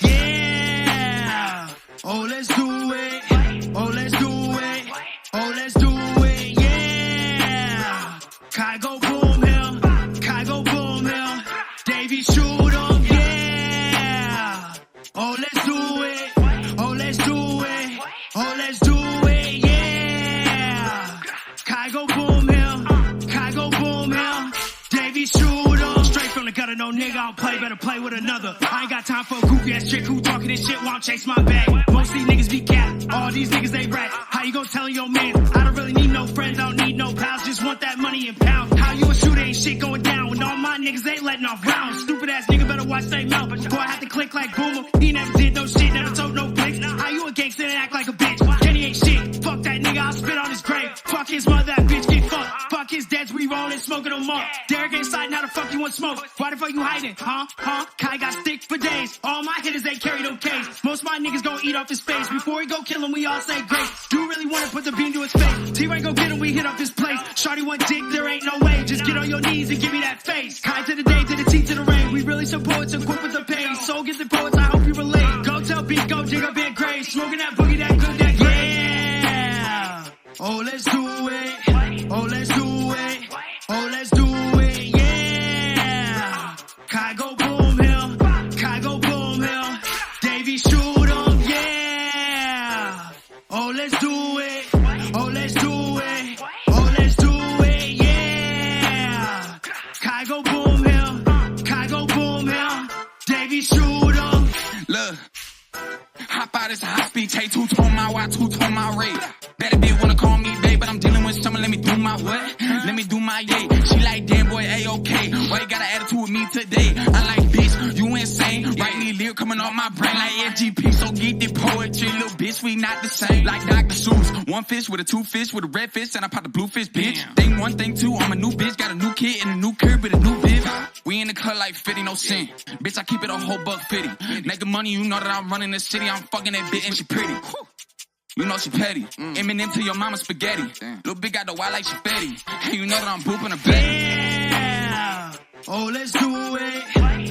Yeah. Oh, let's do it. Oh, let's do it. Oh, let's do it. Yeah. Kai go boom hill. Kai go boom hill. Davey shoot 'em. Yeah. Oh, let's do it. Oh, let's do it. Oh, let's do it. Yeah. Kai go boom hill. Kai go boom hill. Davey shoot 'em. Straight from the gutter, no nigga, I don't play, better play with another. I ain't got time for a goofy ass chick who talking this shit, won't chase my bag. Most of these niggas be cat, all these niggas they rat. How you gon' tell your man? I don't really need no friends, I don't need no pals, just want that money in pounds. How you a shooter, ain't shit going down when all my niggas ain't letting off rounds. Stupid ass nigga better watch they mouth, boy I had to click like Boomer. He never did no shit, never told no flicks. How you a gangster and act like a bitch? Kenny ain't shit, fuck that nigga, I'll spit on his grave. Fuck his mother, that bitch get fucked. Fuck his dads, we rollin', smoking them up. Derek ain't sliding, how the fuck you want smoke? Why the fuck you hiding, huh? Kai got stick for days. All my hitters, they carry no case. Most of my niggas gon' eat off his face. Before he go kill him, we all say grace. Do really wanna put the beam to his face? T-Ray go get him, we hit up his place. Shawty want dick, there ain't no way. Just get on your knees and give me that face. Kai to the day, to the T to the rain. We really some poets equipped with the pain. Soul gets the poets, I hope you relate. Go tell beat, go dig up in grave. Smoking that boogie, that good, that great. Yeah. Oh, let's do it. Oh, let's do it. Oh, let's do it. Yeah. Kai go boom hill. Kai go boom hill. Davey shoot 'em. Yeah. Oh, let's do it. Oh, let's do it. Oh, let's do it. Yeah. Kai go boom hill. Kai go boom hill. Davey shoot 'em. Look. Hop out, it's a high speed, take two-tone my Y, two-tone my rate. Better bitch wanna call me babe, but I'm dealing with someone, let me do my what? Let me do my yay. She like, damn boy, A-okay. Why you got an attitude with me today? I like, bitch, you insane. Right knee lyric coming off my brain like FGP, so get the poetry, little bitch, we not the same. Like Dr. Seuss, one fish with a two fish with a red fish, and I pop the blue fish, bitch. Thing one, thing two, I'm a new bitch, got a new kid and a new crib with a new bib. We in the cut like 50, no sin. Bitch, I keep it a whole $150. Make the money, you know that I'm running the city, I'm fucking that bitch and she pretty. You know she petty. Eminem to your mama spaghetti. Little bitch got the wild like she fatty. And you know that I'm booping a baby. Yeah. Oh, let's do it.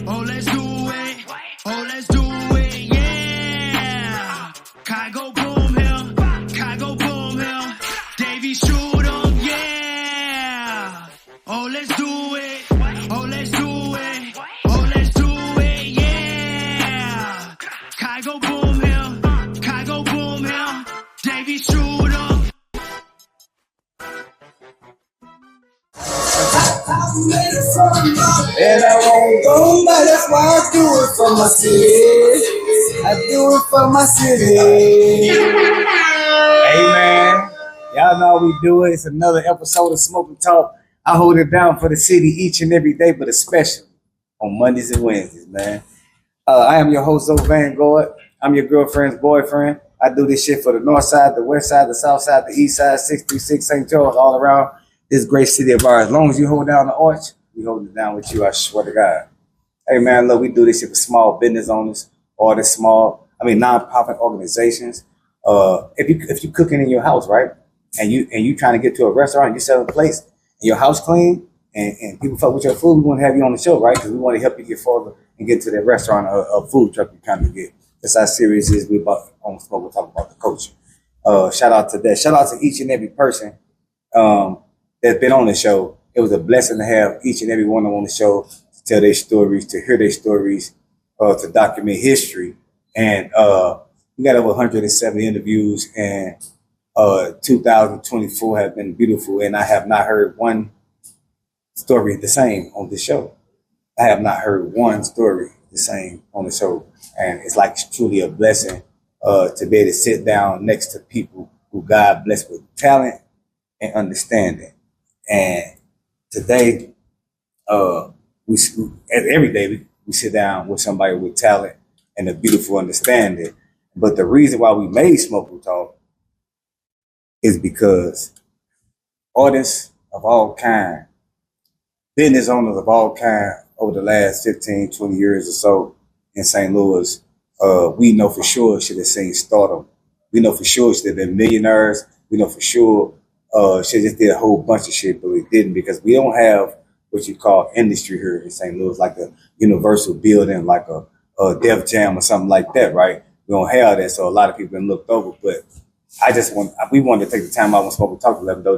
Oh, let's do it. Oh, let's do it. Yeah. Kai go boom hill. Kai go boom hill. Davey shoot 'em. Yeah. Oh, let's do it. Oh, let's do it. Oh, let's do it. Yeah. Kai go boom hill. Kai go boom hill. Davey shoot 'em. And I won't go, but that's why I do it for my city. I do it for my city. Hey man, y'all know how we do it. It's another episode of Smoke and Talk. I hold it down for the city each and every day, but especially on Mondays and Wednesdays, man. I am your host, Zoe Vanguard. I'm your girlfriend's boyfriend. I do this shit for the north side, the west side, the south side, the east side, 636 St. George, all around this great city of ours. As long as you hold down the arch, we hold it down with you, I swear to God. Hey man, look, we do this shit for small business owners, or the non-profit organizations. If you cooking in your house, right, and you trying to get to a restaurant, and you selling plates, and your house clean, and people fuck with your food, we want to have you on the show, right? Because we want to help you get further and get to that restaurant or food truck you're trying to get. That's how serious it is. We about on Smoke. We'll talk about the culture. Shout out to that. Shout out to each and every person that's been on the show. It was a blessing to have each and every one of them on the show to tell their stories, to hear their stories, to document history. And we got over 170 interviews, and 2024 have been beautiful. And I have not heard one story the same on this show. I have not heard one story the same on the show. And it's like truly a blessing to be able to sit down next to people who God blessed with talent and understanding. And today, every day we sit down with somebody with talent and a beautiful understanding. But the reason why we made Smoke and Talk is because artists of all kind, business owners of all kind over the last 15, 20 years or so in St. Louis, we know for sure should have seen stardom. We know for sure should have been millionaires. We know for sure should just did a whole bunch of shit, but we didn't, because we don't have what you call industry here in St. Louis, like a universal building, like a Def Jam or something like that, right? We don't have that, so a lot of people been looked over. But we wanted to take the time out when Smoke and Talk to let them know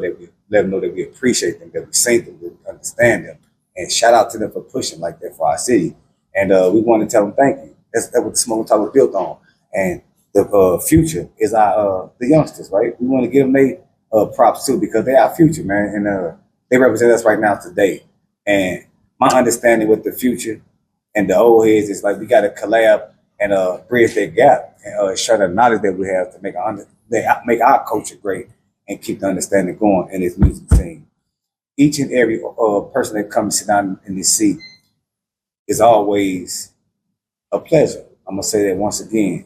that we appreciate them, that we sing them, that we understand them, and shout out to them for pushing like that for our city. And we want to tell them thank you. That's what Smoke and Talk was built on. And the future is our the youngsters, right? We want to give them their props too because they our future, man, and they represent us right now today. And my understanding with the future and the old heads is like we got to collab and bridge that gap and share the knowledge that we have to make our culture great and keep the understanding going in this music scene. Each and every person that comes sit down in this seat is always a pleasure. I'm gonna say that once again,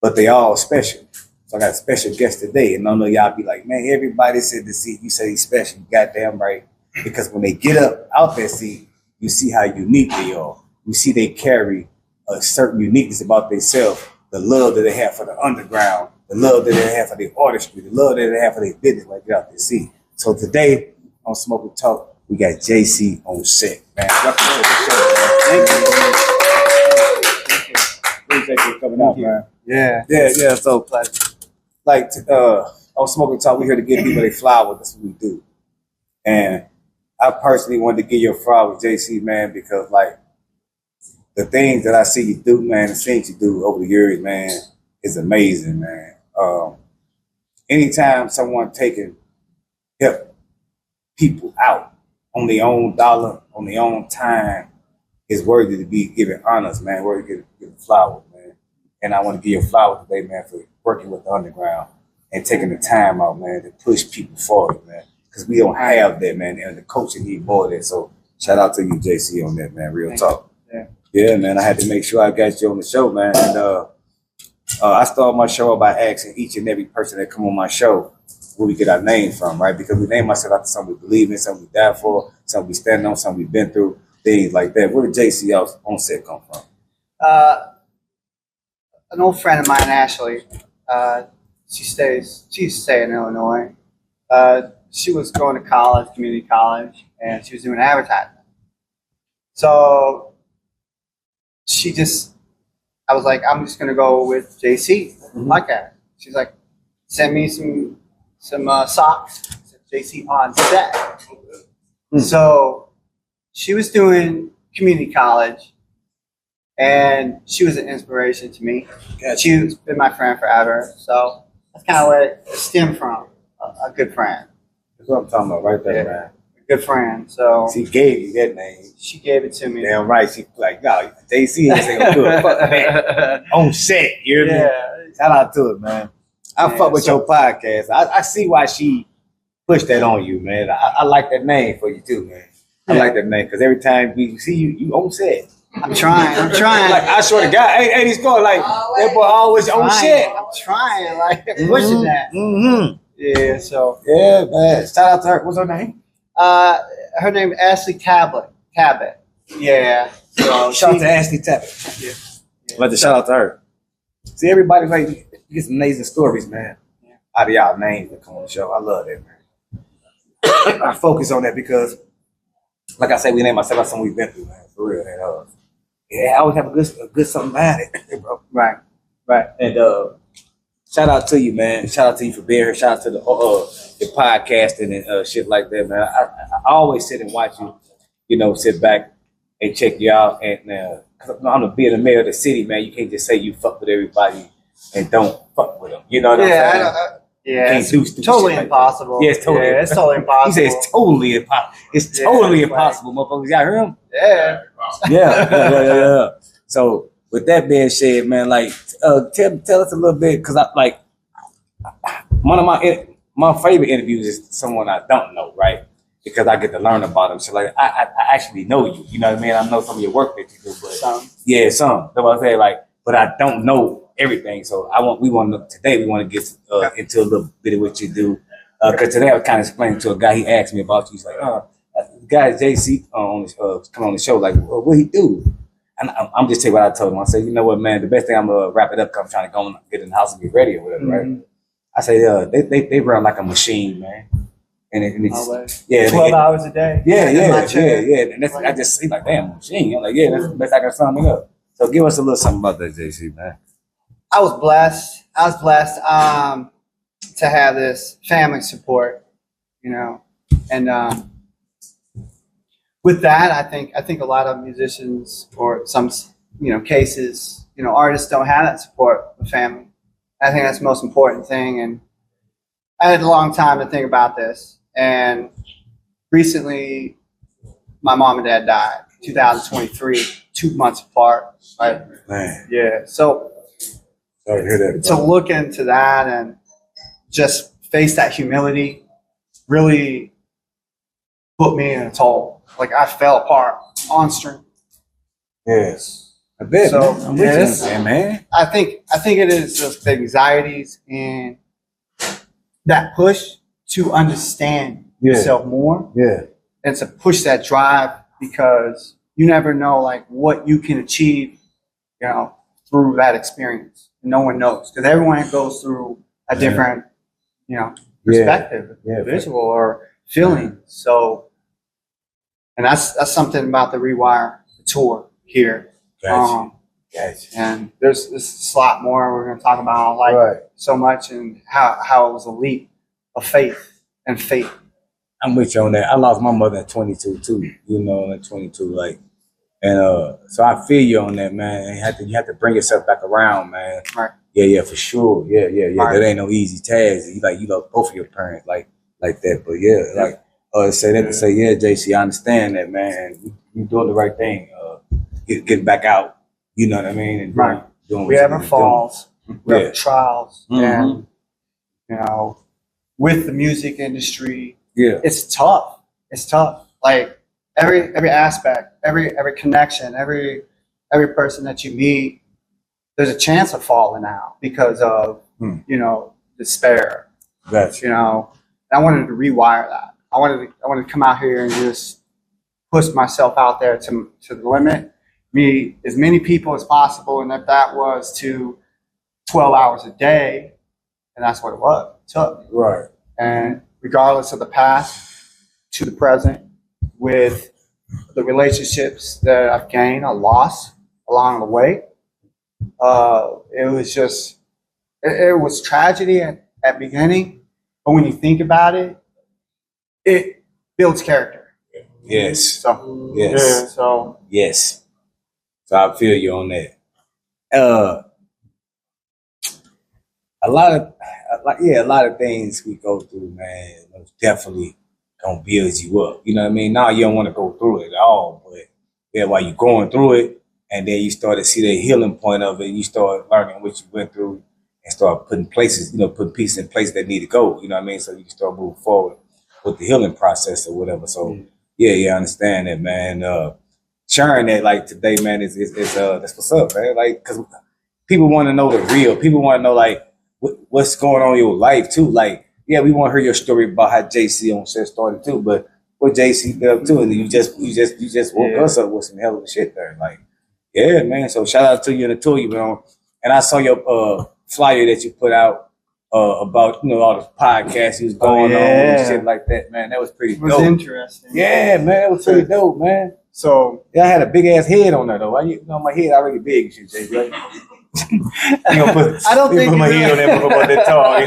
but they all special. So I got a special guest today, and I know y'all be like, man, everybody said the seat. You say he's special, you goddamn right. Because when they get up out that seat, you see how unique they are. You see they carry a certain uniqueness about themselves, the love that they have for the underground, the love that they have for their artistry, the love that they have for their business when they get out there seat. So today on Smoke and Talk, we got JC Onset, man. Welcome to the show, man. Thank you. Appreciate you coming out, man. Yeah. So like on Smoke and Talk, we're here to give people their flowers. That's what we do. And I personally wanted to give you a flowers, JC, man, because like the things that I see you do, man, the things you do over the years, man, is amazing, man. Anytime someone help people out on their own dollar, on their own time, is worthy to be given honors, man, worthy to give flowers, man. And I want to give you flowers today, man, for working with the underground and taking the time out, man, to push people forward, man. Because we don't have that, man, and the culture need more of that. So shout out to you, JC, on that, man. Real talk. Yeah, man. I had to make sure I got you on the show, man. And I start my show by asking each and every person that come on my show where we get our name from, right? Because we name ourselves after something we believe in, something we die for, something we stand on, something we've been through, things like that. Where did JC Onset come from? An old friend of mine, Ashley. She used to stay in Illinois. She was going to college, community college, and she was doing advertising. So I was like, I'm just going to go with JC, podcast. She's like, send me some socks. JC Onset. So she was doing community college, and she was an inspiration to me. She's been my friend forever. So that's kind of where it stemmed from, a good friend. That's what I'm talking about right there, man. A good friend. So she gave you that name. She gave it to me. Damn right. She like, no, JC ain't gonna do it. Fuck that. On set, you hear me? Shout out to it, man. I fuck with your podcast. I see why she pushed that on you, man. I like that name for you too, man. I like that name because every time we see you, you on set. I'm trying. Like I swear to God, hey, these guys like that boy always on set. I'm trying, like pushing that. Mm-hmm. Yeah, so man. Shout out to her. What's her name? Her name is Ashley Cabot. Yeah. So shout out to Ashley Cabot. Yeah. Let the shout out to her. See, everybody like you get some amazing stories, man. Out of y'all names that come on the show. I love that, man. I focus on that because, like I said, we name ourselves something we've been through, man. For real. And, I always have a good something about it, bro. Right. And shout out to you, man. Shout out to you for being here. Shout out to the podcasting and shit like that, man. I always sit and watch you, sit back and check you out. And I'm being a mayor of the city, man. You can't just say you fuck with everybody and don't fuck with them. You know what I'm saying? It's totally impossible. Like it's totally impossible. He says it's totally impossible. It's totally impossible, motherfuckers. Y'all hear him? Yeah. So with that being said, man, like tell us a little bit, because one of my favorite interviews is someone I don't know, right? Because I get to learn about them. So like I actually know you. You know what I mean? I know some of your work that you do, but some. That's what I say. Like, but I don't know everything. So we want to get into a little bit of what you do. Because today I was kind of explaining to a guy. He asked me about you. He's like, the guy JC come on the show. Like, what he do? And I'm just telling you what I told him. I said, you know what, man? The best thing, I'm gonna wrap it up. Cause I'm trying to go and get in the house and get ready or whatever, right? I say, they run like a machine, man. And it's 12 hours a day. Yeah. And that's I just see like, damn, machine. I'm like, that's the best I can sum it up. So give us a little something about that, JC, man. I was blessed. To have this family support, you know, and with that, I think a lot of musicians or some, you know, cases, you know, artists don't have that support with family. I think that's the most important thing. And I had a long time to think about this. And recently, my mom and dad died, 2023, 2 months apart. Right? Man. Yeah. So Sorry to hear that. to look into that and just face that humility really put me in a toll. Like I fell apart on string. Yes. I bet. So, Man. I'm with yes. you, man. I think it is just the anxieties and that push to understand yourself more Yeah. and to push that drive because you never know like what you can achieve, you know, through that experience. No one knows because everyone goes through a different, you know, perspective, visual or feeling. So, and that's something about the Rewire tour here. Gotcha. And there's a lot more we're going to talk about, like so much, and how it was a leap of faith and faith. I'm with you on that. I lost my mother at 22 too. You know, at 22, like, and so I feel you on that, man. You have to bring yourself back around, man. Right. Yeah, for sure. Yeah. Right. That ain't no easy task. You love both of your parents like that. But yeah, like say that to say, yeah, JC, I understand that, man. You doing the right thing. Get back out. You know what I mean? And doing we have our falls, we have trials, and you know, with the music industry, it's tough. It's tough. Like every aspect, every connection, every person that you meet, there's a chance of falling out because of you know, despair. Gotcha. You know, and I wanted to rewire that. I wanted to come out here and just push myself out there to the limit. Meet as many people as possible, and if that was to 12 hours a day, and that's what it was. It took. Right. And regardless of the past to the present, with the relationships that I've gained, I lost along the way. It was just, it was tragedy at beginning, but when you think about it, it builds character. Yes. So, yes. Yeah, so. Yes. So I feel you on that. A lot of things we go through, man, most definitely gonna build you up. You know what I mean? Now you don't want to go through it at all, but yeah, while you're going through it, and then you start to see the healing point of it, you start learning what you went through and start putting pieces in place that need to go. You know what I mean? So you can start moving forward with the healing process or whatever. So yeah, I understand that, man. Sharing that like today, man, is that's what's up, man. Like, cause people want to know the real. People want to know like what's going on in your life too. Like, yeah, we want to hear your story about how JC Onset started too, but what JC did too, and you just woke us up with some hell of a shit there. Like, yeah, man. So shout out to you and the tour you been on. And I saw your flyer that you put out about all the podcasts you was going on and shit like that, man. That was pretty dope. It was interesting. Yeah, man, that was pretty dope, man. So yeah, I had a big ass head on there though. My head already big and shit, Jay. Right? I don't think put my head on there about that tall.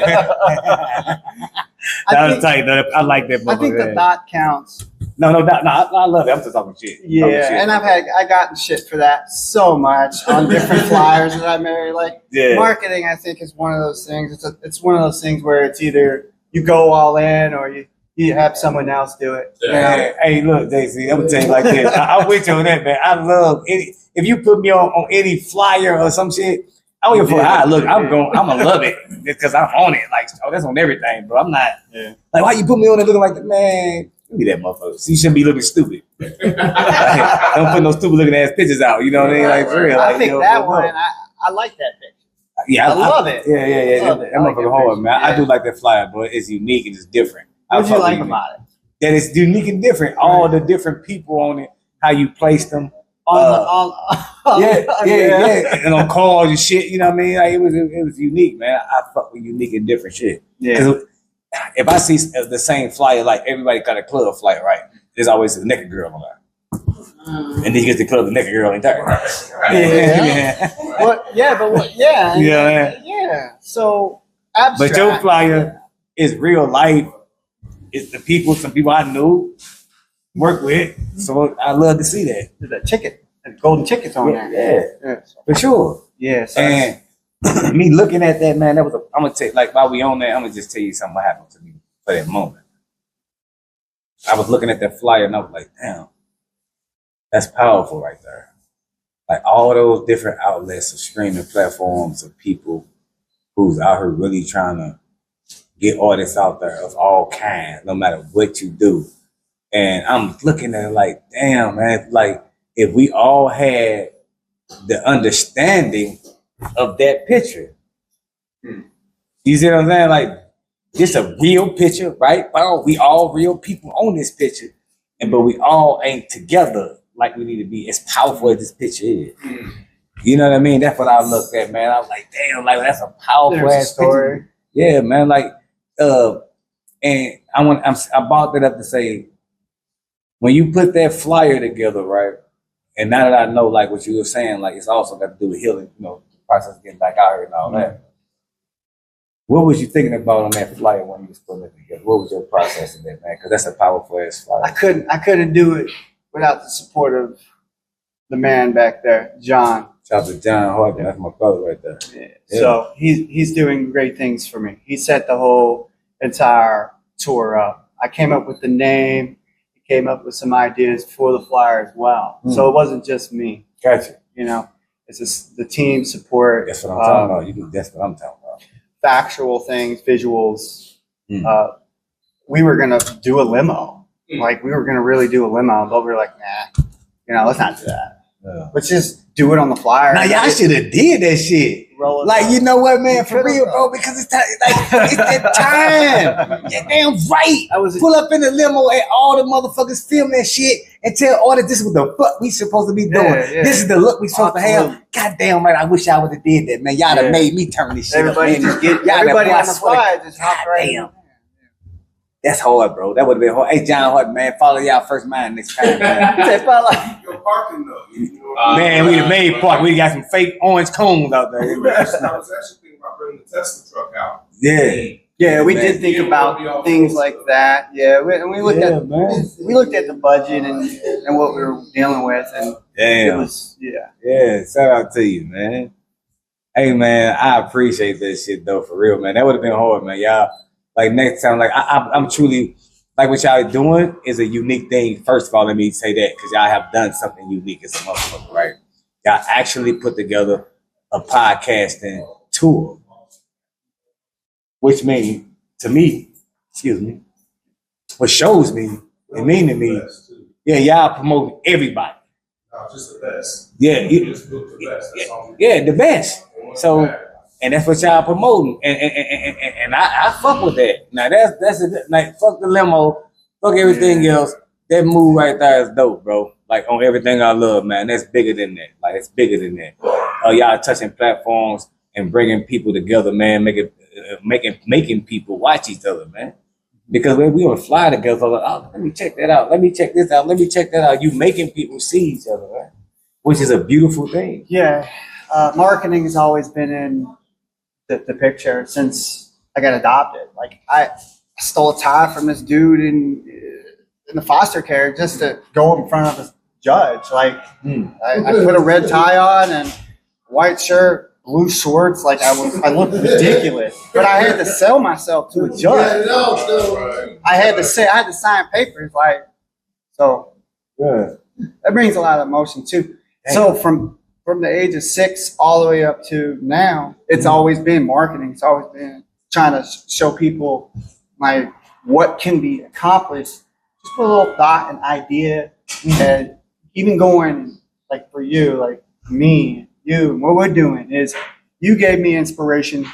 That was tight. I like that. I think the dot counts. No, I love it. I'm just talking shit. Yeah, and I gotten shit for that so much on different flyers that I made. Like marketing, I think is one of those things. It's one of those things where it's either you go all in or you have someone else do it. Yeah. Hey, look, JC, I'm gonna tell you like this. I'm with you on that, man. I love if you put me on any flyer or some shit. I don't give a fuck how I look. I'm gonna love it because I'm on it. Like, that's on everything, bro. I'm not like, why you put me on it looking like that, man? Give me that motherfucker. So you shouldn't be looking stupid. Like, don't put no stupid looking ass pictures out. You know what I mean? Like, for real. I think that one. I like that picture. Yeah, I love it. Yeah. Love it. That motherfucker hard, man. I do like that flyer, bro. It's unique and it's different. What do you like about it? That it's unique and different. All the different people on it, how you place them. And on calls and shit, you know what I mean? Like, it was unique, man. I fuck with unique and different shit. Yeah. If I see the same flyer, like everybody got a club flyer, right? There's always a naked girl on there. And then you get to club the naked girl in there. Yeah. Yeah. Yeah. So abstract. But your flyer is real life. It's the people, some people I knew, work with. So I love to see that. The ticket, the golden tickets on there. Yeah. For sure. Yeah. So And me looking at that, man, I'm gonna tell you, like while we on that, I'm gonna just tell you something that happened to me for that moment. I was looking at that flyer and I was like, damn, that's powerful right there. Like all those different outlets of streaming platforms of people who's out here really trying to get artists out there of all kinds, no matter what you do. And I'm looking at it like, damn, man, like if we all had the understanding of that picture. You see what I'm saying? Like, it's a real picture, right? Well, we all real people on this picture, but we all ain't together like we need to be as powerful as this picture is. You know what I mean? That's what I looked at, man. I was like, damn, like that's a powerful ass story. picture. Yeah, man. Like, and I brought that up to say, when you put that flyer together, right? And now that I know, like what you were saying, like it's also got to do with healing, you know, the process of getting back out here and all that. What was you thinking about on that flyer when you was putting it together? What was your process in that, man? Because that's a powerful ass flyer. I couldn't do it without the support of the man back there, John. Shout out to John Harden. That's my brother right there. Yeah. So he's doing great things for me. He set the whole entire tour up. I came up with the name. He came up with some ideas for the flyer as well. So it wasn't just me. Gotcha. You know, it's just the team support. That's what I'm talking about. That's what I'm talking about. Factual things, visuals. We were gonna do a limo. Like we were gonna really do a limo, but we were like, nah, you know, let's not do that. Yeah. Let's just do it on the flyer. Now y'all should have did that shit. Like, you know what, man? For real, bro, because it's time. Like, it's that time. Yeah, damn right. Pull up in the limo and all the motherfuckers film that shit and tell all that this is what the fuck we supposed to be doing. Yeah. This is the look we supposed to have. God damn right. I wish y'all would have did that, man. Y'all have made me turn this shit everybody up. Just get everybody on the flyer just hop right in. That's hard, bro. That would have been hard. Hey, John Hart, man, follow y'all first mind next time, man. Your parking though. Man, we made park. We got some fake orange cones out there. I was actually thinking about bringing the Tesla truck out. Yeah, we did think about things like that. Yeah, we looked at we looked at the budget and what we were dealing with, and it was yeah. Shout out to you, man. Hey, man, I appreciate that shit though, for real, man. That would have been hard, man. Y'all. Like next time, like I'm truly like what y'all doing is a unique thing. First of all, let me say that because y'all have done something unique as a motherfucker, right? Y'all actually put together a podcasting tour, which means to me, what shows me and mean to me, yeah, y'all promote everybody. No, just the best. Yeah, just book the best. That's all the best. So. And that's what y'all promoting, and I fuck with that. Now that's like fuck the limo, fuck everything else. That move right there is dope, bro. Like on everything I love, man. That's bigger than that. Like it's bigger than that. Y'all touching platforms and bringing people together, man. Making people watch each other, man. Because when we on fly together, like, oh, let me check that out. Let me check this out. Let me check that out. You making people see each other, right? Which is a beautiful thing. Yeah, marketing has always been in the picture since I got adopted. Like I stole a tie from this dude in the foster care just to go in front of a judge. Like I put a red tie on and white shirt, blue shorts. Like I looked ridiculous, but I had to sell myself to a judge. I had to sign papers. Like so, that brings a lot of emotion too. So from the age of 6 all the way up to now, it's always been marketing. It's always been trying to show people like what can be accomplished. Just put a little thought and idea, and even going like for you, like me, you, what we're doing is you gave me inspiration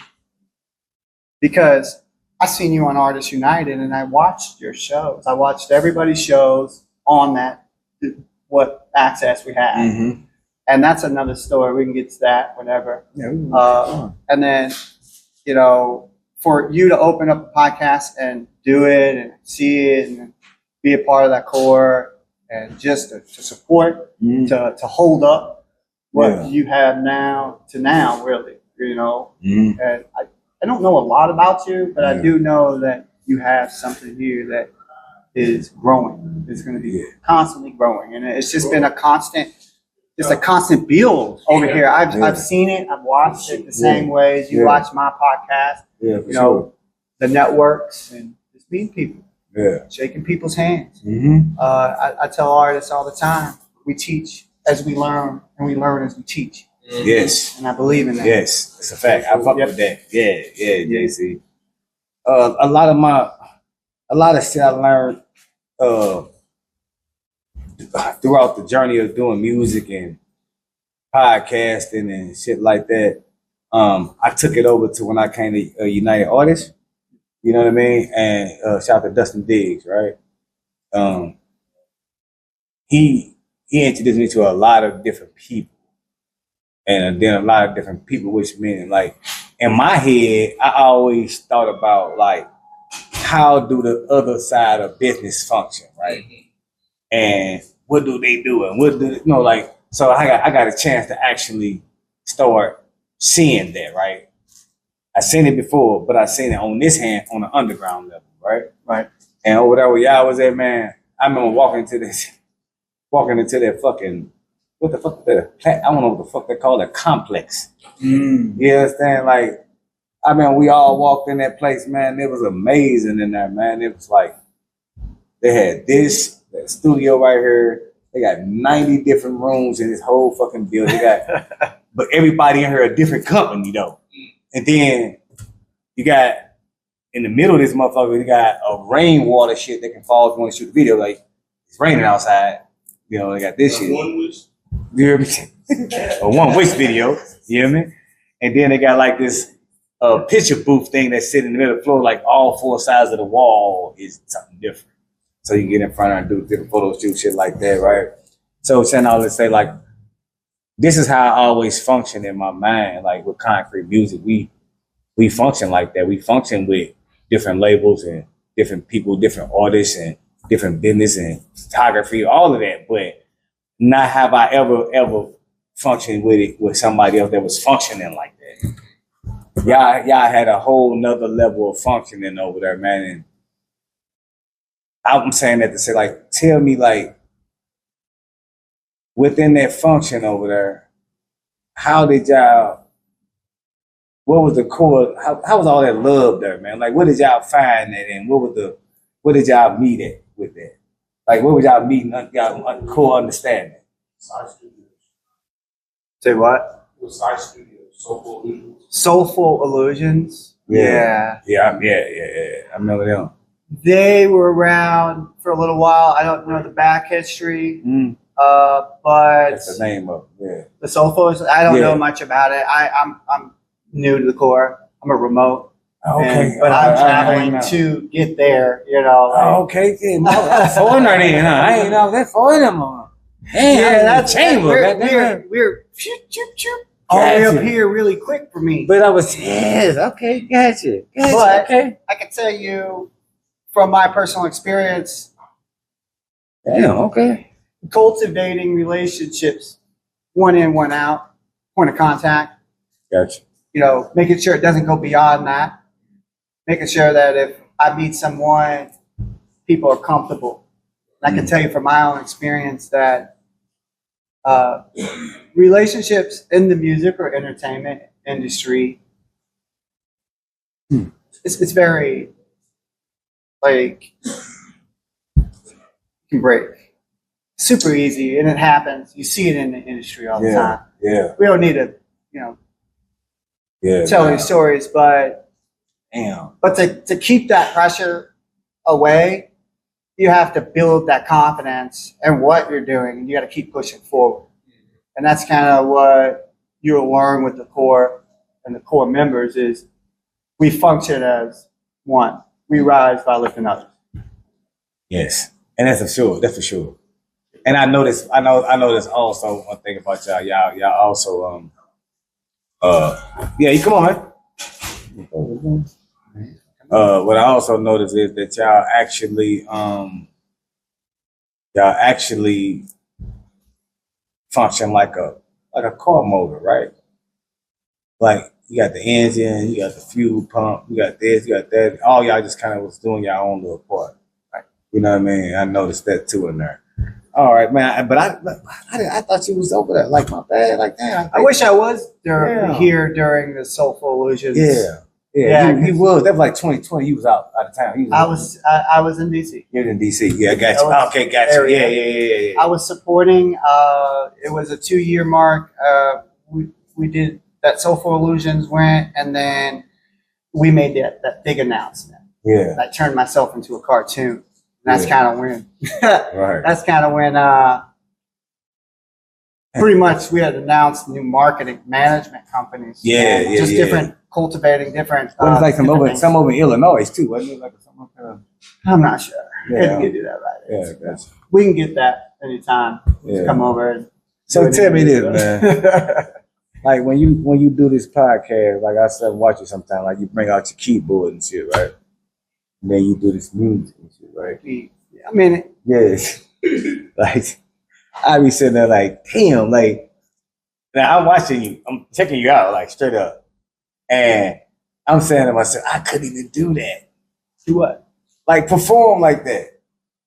because I seen you on Artists United and I watched your shows. I watched everybody's shows on that, what access we had. And that's another story. We can get to that whenever. Yeah, and then, you know, for you to open up a podcast and do it and see it and be a part of that core, and just to support, Mhm. to hold up what Yeah. you have now to now, really, you know. Mhm. And I don't know a lot about you, but I Yeah. do know that you have something here that is growing. It's going to be Yeah. constantly growing, and it's just been a constant. It's a constant build over here. I've seen it. I've watched it the same way as you Yeah. watch my podcast. Yeah, for You know, the networks and just meeting people, sure. Yeah. shaking people's hands. Mm-hmm. I tell artists all the time, we teach as we learn, and we learn as we teach. Yes. And I believe in that. Yes. It's a fact. I fuck Yep. with that. Yeah, JC. A lot of shit I learned throughout the journey of doing music and podcasting and shit like that. I took it over to when I came to United Artists. You know what I mean? And shout out to Dustin Diggs, right? He introduced me to a lot of different people, and then a lot of different people, which means like in my head, I always thought about like how do the other side of business function, right? And what do they do, and what do like? So I got a chance to actually start seeing that, right? I seen it before, but I seen it on this hand on the underground level, right? Right. And over there where y'all was at, man, I remember walking into that fucking, what the fuck, I don't know what the fuck they call it, complex. You understand? Like, I mean, we all walked in that place, man. It was amazing in there, man. It was like, they had that studio right here. They got 90 different rooms in this whole fucking building. They got, but everybody in here a different company, though. And then you got, in the middle of this motherfucker, you got a rainwater shit that can fall if you want to shoot a video. Like, it's raining outside. You know, they got this shit. One wish. You hear me? A one wish video. You hear me? And then they got like this picture booth thing that's sitting in the middle of the floor, like all four sides of the wall is something different. So you get in front and do different photo shoot, shit like that, right? So saying all this, say like, this is how I always function in my mind, like with concrete music. We function like that. We function with different labels and different people, different artists and different business and photography, all of that. But not have I ever functioned with it with somebody else that was functioning like that. Y'all had a whole nother level of functioning over there, man. And I'm saying that to say, like, tell me, like, within that function over there, how did y'all, what was the core, how was all that love there, man? Like, what did y'all find that in? What did y'all meet at with that? Like, what was y'all meeting, y'all core understanding? Side Studios. Say what? It was Side Studios. Soulful Illusions. Soulful Illusions. Yeah. Yeah. I remember them. They were around for a little while. I don't know the back history, but That's the name of it. Yeah. the Soulful, I don't Yeah. know much about it. I'm new to the core. I'm a remote. Okay. But I'm I traveling know. to get there, you know. Oh, okay. Yeah, no, foreigner then, huh? I ain't know that foreigner. Damn, Yeah, that's chamber. we're shoot, all the way up here really quick for me. But I was, yes, okay, gotcha. But Okay. I can tell you from my personal experience, Damn, okay. cultivating relationships, one in, one out, point of contact, Gotcha. you know, making sure it doesn't go beyond that, making sure that if I meet someone, people are comfortable. And I can tell you from my own experience that relationships in the music or entertainment industry, it's very, like, can break. Super easy, and it happens. You see it in the industry all the time. Yeah. We don't need to, you know, Yeah. tell any stories, but Damn. to keep that pressure away, you have to build that confidence in what you're doing, and you got to keep pushing forward. And that's kind of what you'll learn with the core and the core members is we function as one. We rise by lifting others. Yes. And that's for sure. That's for sure. And I know this also one thing about y'all. Y'all also yeah, you come on, man. What I also noticed is that y'all actually y'all actually function like a car motor, right? Like you got the engine, you got the fuel pump, you got this, you got that. All y'all just kind of was doing your own little part. Right? You know what I mean? I noticed that too in there. All right, man. But I thought you was over there. Like my bad. Like damn. I wish I was here during the Soulful Illusions. Yeah. He was. That was like 2020. He was out of town. I was in DC. You was in DC. Yeah, I got you. Okay, got you. Yeah. I was supporting. It was a 2-year mark. We did that. Soulful Illusions went, and then we made that big announcement. Yeah. I turned myself into a cartoon. That's kind of when. Right. That's kind of when. Pretty much, we had announced new marketing management companies. Just different, cultivating different. Well, it's like some over in Illinois too, wasn't it? Like some I'm not sure. Yeah. If you do that right. Yeah, gotcha. We can get that anytime. Yeah. Come over. And So tell me this, man. Like when you do this podcast, like I said, watch it sometime. Like you bring out your keyboard and shit, right? And then you do this music and shit, right? I mean, Yes. Like I be sitting there like, damn, like now I'm watching you, I'm checking you out like straight up. And I'm saying to myself, I couldn't even do that. do what? Like perform like that.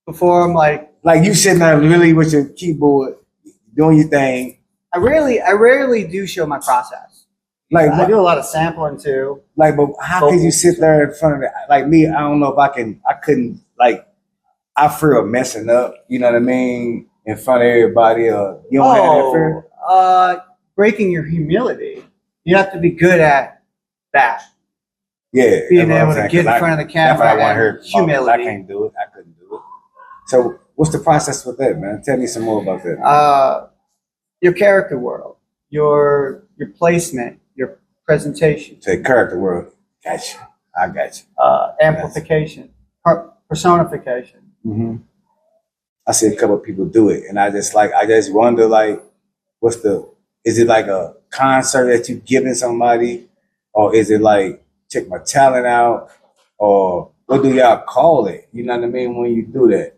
Perform like you sitting there really with your keyboard, doing your thing. I rarely do show my process. Like I do a lot of sampling too. Like, but how could you sit there in front of it? Like me, I don't know if I couldn't, like, I fear of messing up, you know what I mean, in front of everybody, or you don't have that fear? Breaking your humility. You have to be good at that. Yeah. Being able to get in front of the camera. That's what I heard. Humility. I can't do it. I couldn't do it. So what's the process with that, man? Tell me some more about that. Your character world, your placement, your presentation. Say character world. Gotcha. I got you. Amplification, personification. Mm-hmm. I see a couple of people do it, and I just wonder, like, is it like a concert that you giving somebody, or is it like check my talent out, or what do y'all call it? You know what I mean when you do that?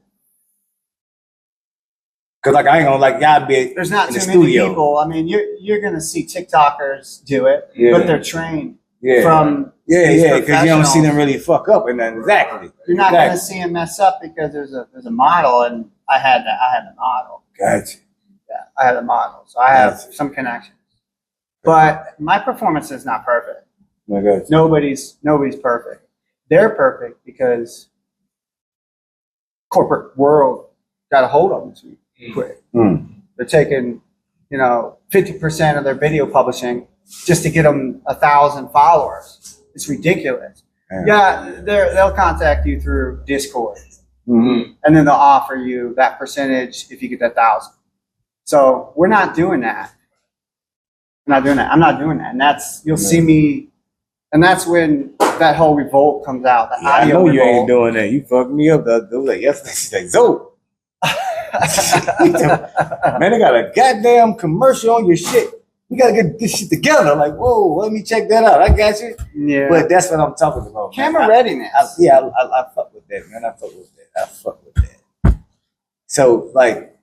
Cause like I ain't gonna like y'all be. There's not in too the many studio. people. I mean, you're gonna see TikTokers do it, but they're trained Yeah. from Because you don't see them really fuck up and then exactly. You're not gonna see them mess up because there's a model, and I had a model. Gotcha. Yeah, I had a model, so I have some connections. But my performance is not perfect. I got you. Nobody's perfect. They're perfect because corporate world got a hold of them too quick. They're taking, 50% of their video publishing just to get them 1,000 followers. It's ridiculous. Yeah, they'll contact you through Discord, and then they'll offer you that percentage if you get that 1,000. So we're not doing that. I'm not doing that, and you'll see me, and that's when that whole revolt comes out. The I audio know you revolt. ain't doing that. You fucked me up the other day. Yesterday, she's like, Zo. Man, they got a goddamn commercial on your shit. We gotta get this shit together. Like, whoa, let me check that out. I got you. Yeah. But that's what I'm talking about. Camera readiness. I fuck with that, man. I fuck with that. So, like,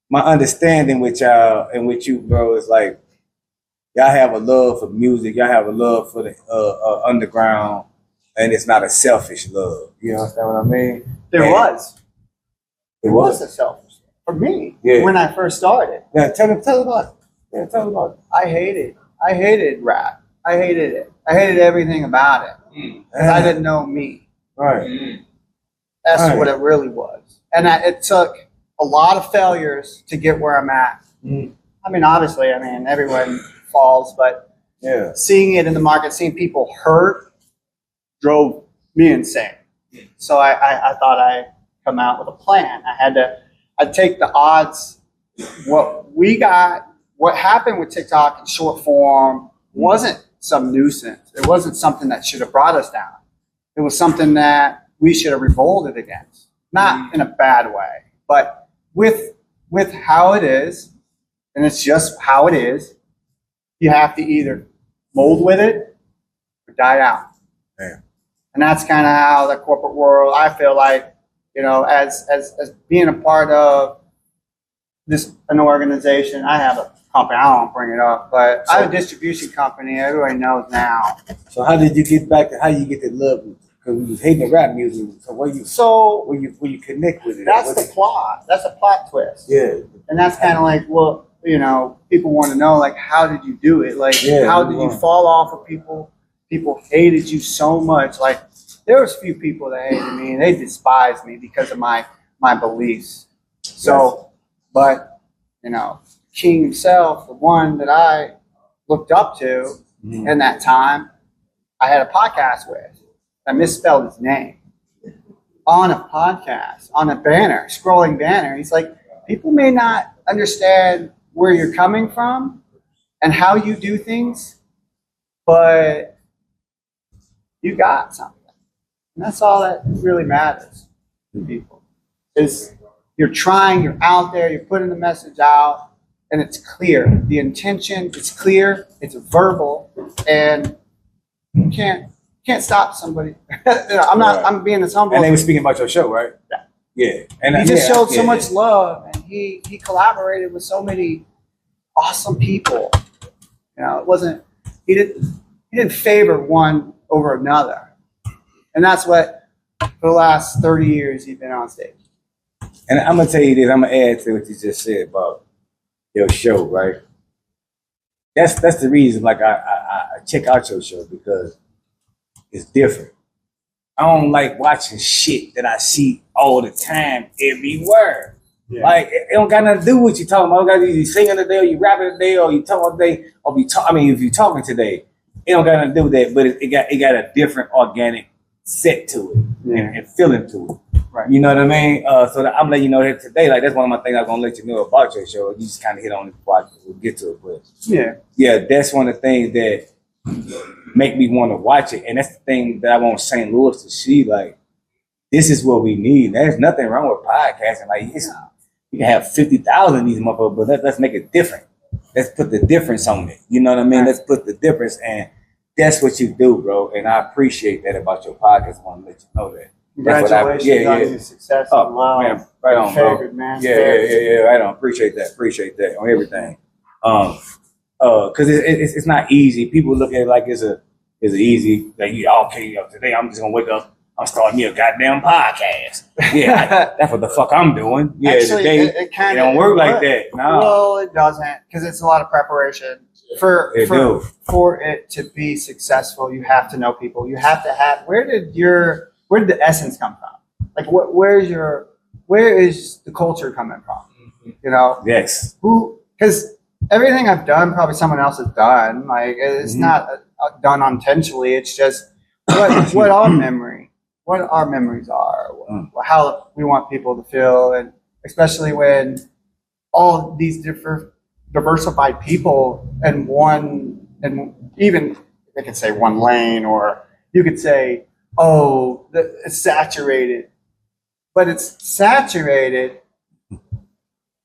my understanding with y'all and with you, bro, is like, y'all have a love for music. Y'all have a love for the underground, and it's not a selfish love. You understand what I mean? There was was a selfish for me Yeah. when I first started. Yeah, tell about it. Yeah, tell me about it. I hated rap. I hated it. I hated everything about it because I didn't know me. Right. That's Right. what it really was, and it took a lot of failures to get where I'm at. I mean, obviously, everyone falls, but Yeah. seeing it in the market, seeing people hurt, drove me insane. So I thought I'd come out with a plan. I'd take the odds. What happened with TikTok in short form wasn't some nuisance. It wasn't something that should have brought us down. It was something that we should have revolted against. Not in a bad way, but with how it is, and it's just how it is, you have to either mold with it or die out. Yeah. And that's kind of how the corporate world, I feel like, as being a part of an organization. I have a company. I don't bring it up, but I have a distribution company. Everybody knows now. So how did you get back to how you get to love it? Because we was hating the rap music. So where you connect with it? That's the plot. That's a plot twist. Yeah. And that's kind of like, well, people want to know, like, how did you do it? Like, how did you fall off of people? People hated you so much. Like, there was a few people that hated me, and they despised me because of my beliefs. So, but, King himself, the one that I looked up to in that time, I had a podcast with. I misspelled his name on a podcast, on a banner, scrolling banner. He's like, people may not understand where you're coming from and how you do things, but you got something. And that's all that really matters to people. Is you're trying, you're out there, you're putting the message out, and it's clear. The intention is clear, it's verbal, and you can't stop somebody. I'm being this humble. And they were speaking about your show, right? Yeah. Yeah. And he just showed so much love, and he collaborated with so many awesome people. It wasn't he didn't favor one over another, and that's what for the last 30 years he's been on stage. And I'm gonna tell you this. I'm gonna add to what you just said about your show, right? That's the reason. Like I check out your show because it's different. I don't like watching shit that I see all the time, everywhere. Yeah. Like it don't got nothing to do with what you talking about. It don't got you singing today, or you rapping today, or you talking today, or if you talking today, it don't got nothing to do with that. But it got a different organic set to it and feeling to it. Right. You know what I mean? So I'm letting you know that today. Like that's one of my things I'm gonna let you know about your show. You just kind of hit on it before we'll get to it, but yeah, that's one of the things that make me want to watch it, and that's the thing that I want St. Louis to see. Like, this is what we need. There's nothing wrong with podcasting. Like, you can have 50,000 of these motherfuckers, but let's make it different. Let's put the difference on it. You know what I mean? Let's put the difference, and that's what you do, bro. And I appreciate that about your podcast. I want to let you know that. Congratulations on your success. Oh, man, right on, bro. Man. Yeah, right on. Appreciate that on everything. Because it's not easy. People look at it like it's easy. Like, today I'm just gonna wake up. I'm starting me a goddamn podcast. Yeah, that's what the fuck I'm doing. Yeah, actually, today it don't work like that. No. Well, it doesn't, because it's a lot of preparation. For it to be successful, you have to know people. You have to have. Where did the essence come from? Like, where is the culture coming from? Yes. Because everything I've done, probably someone else has done. Like, it's not done intentionally. It's just what our memories are, how we want people to feel, and especially when all these different diversified people in one, and even they could say one lane, or you could say, it's saturated, but it's saturated.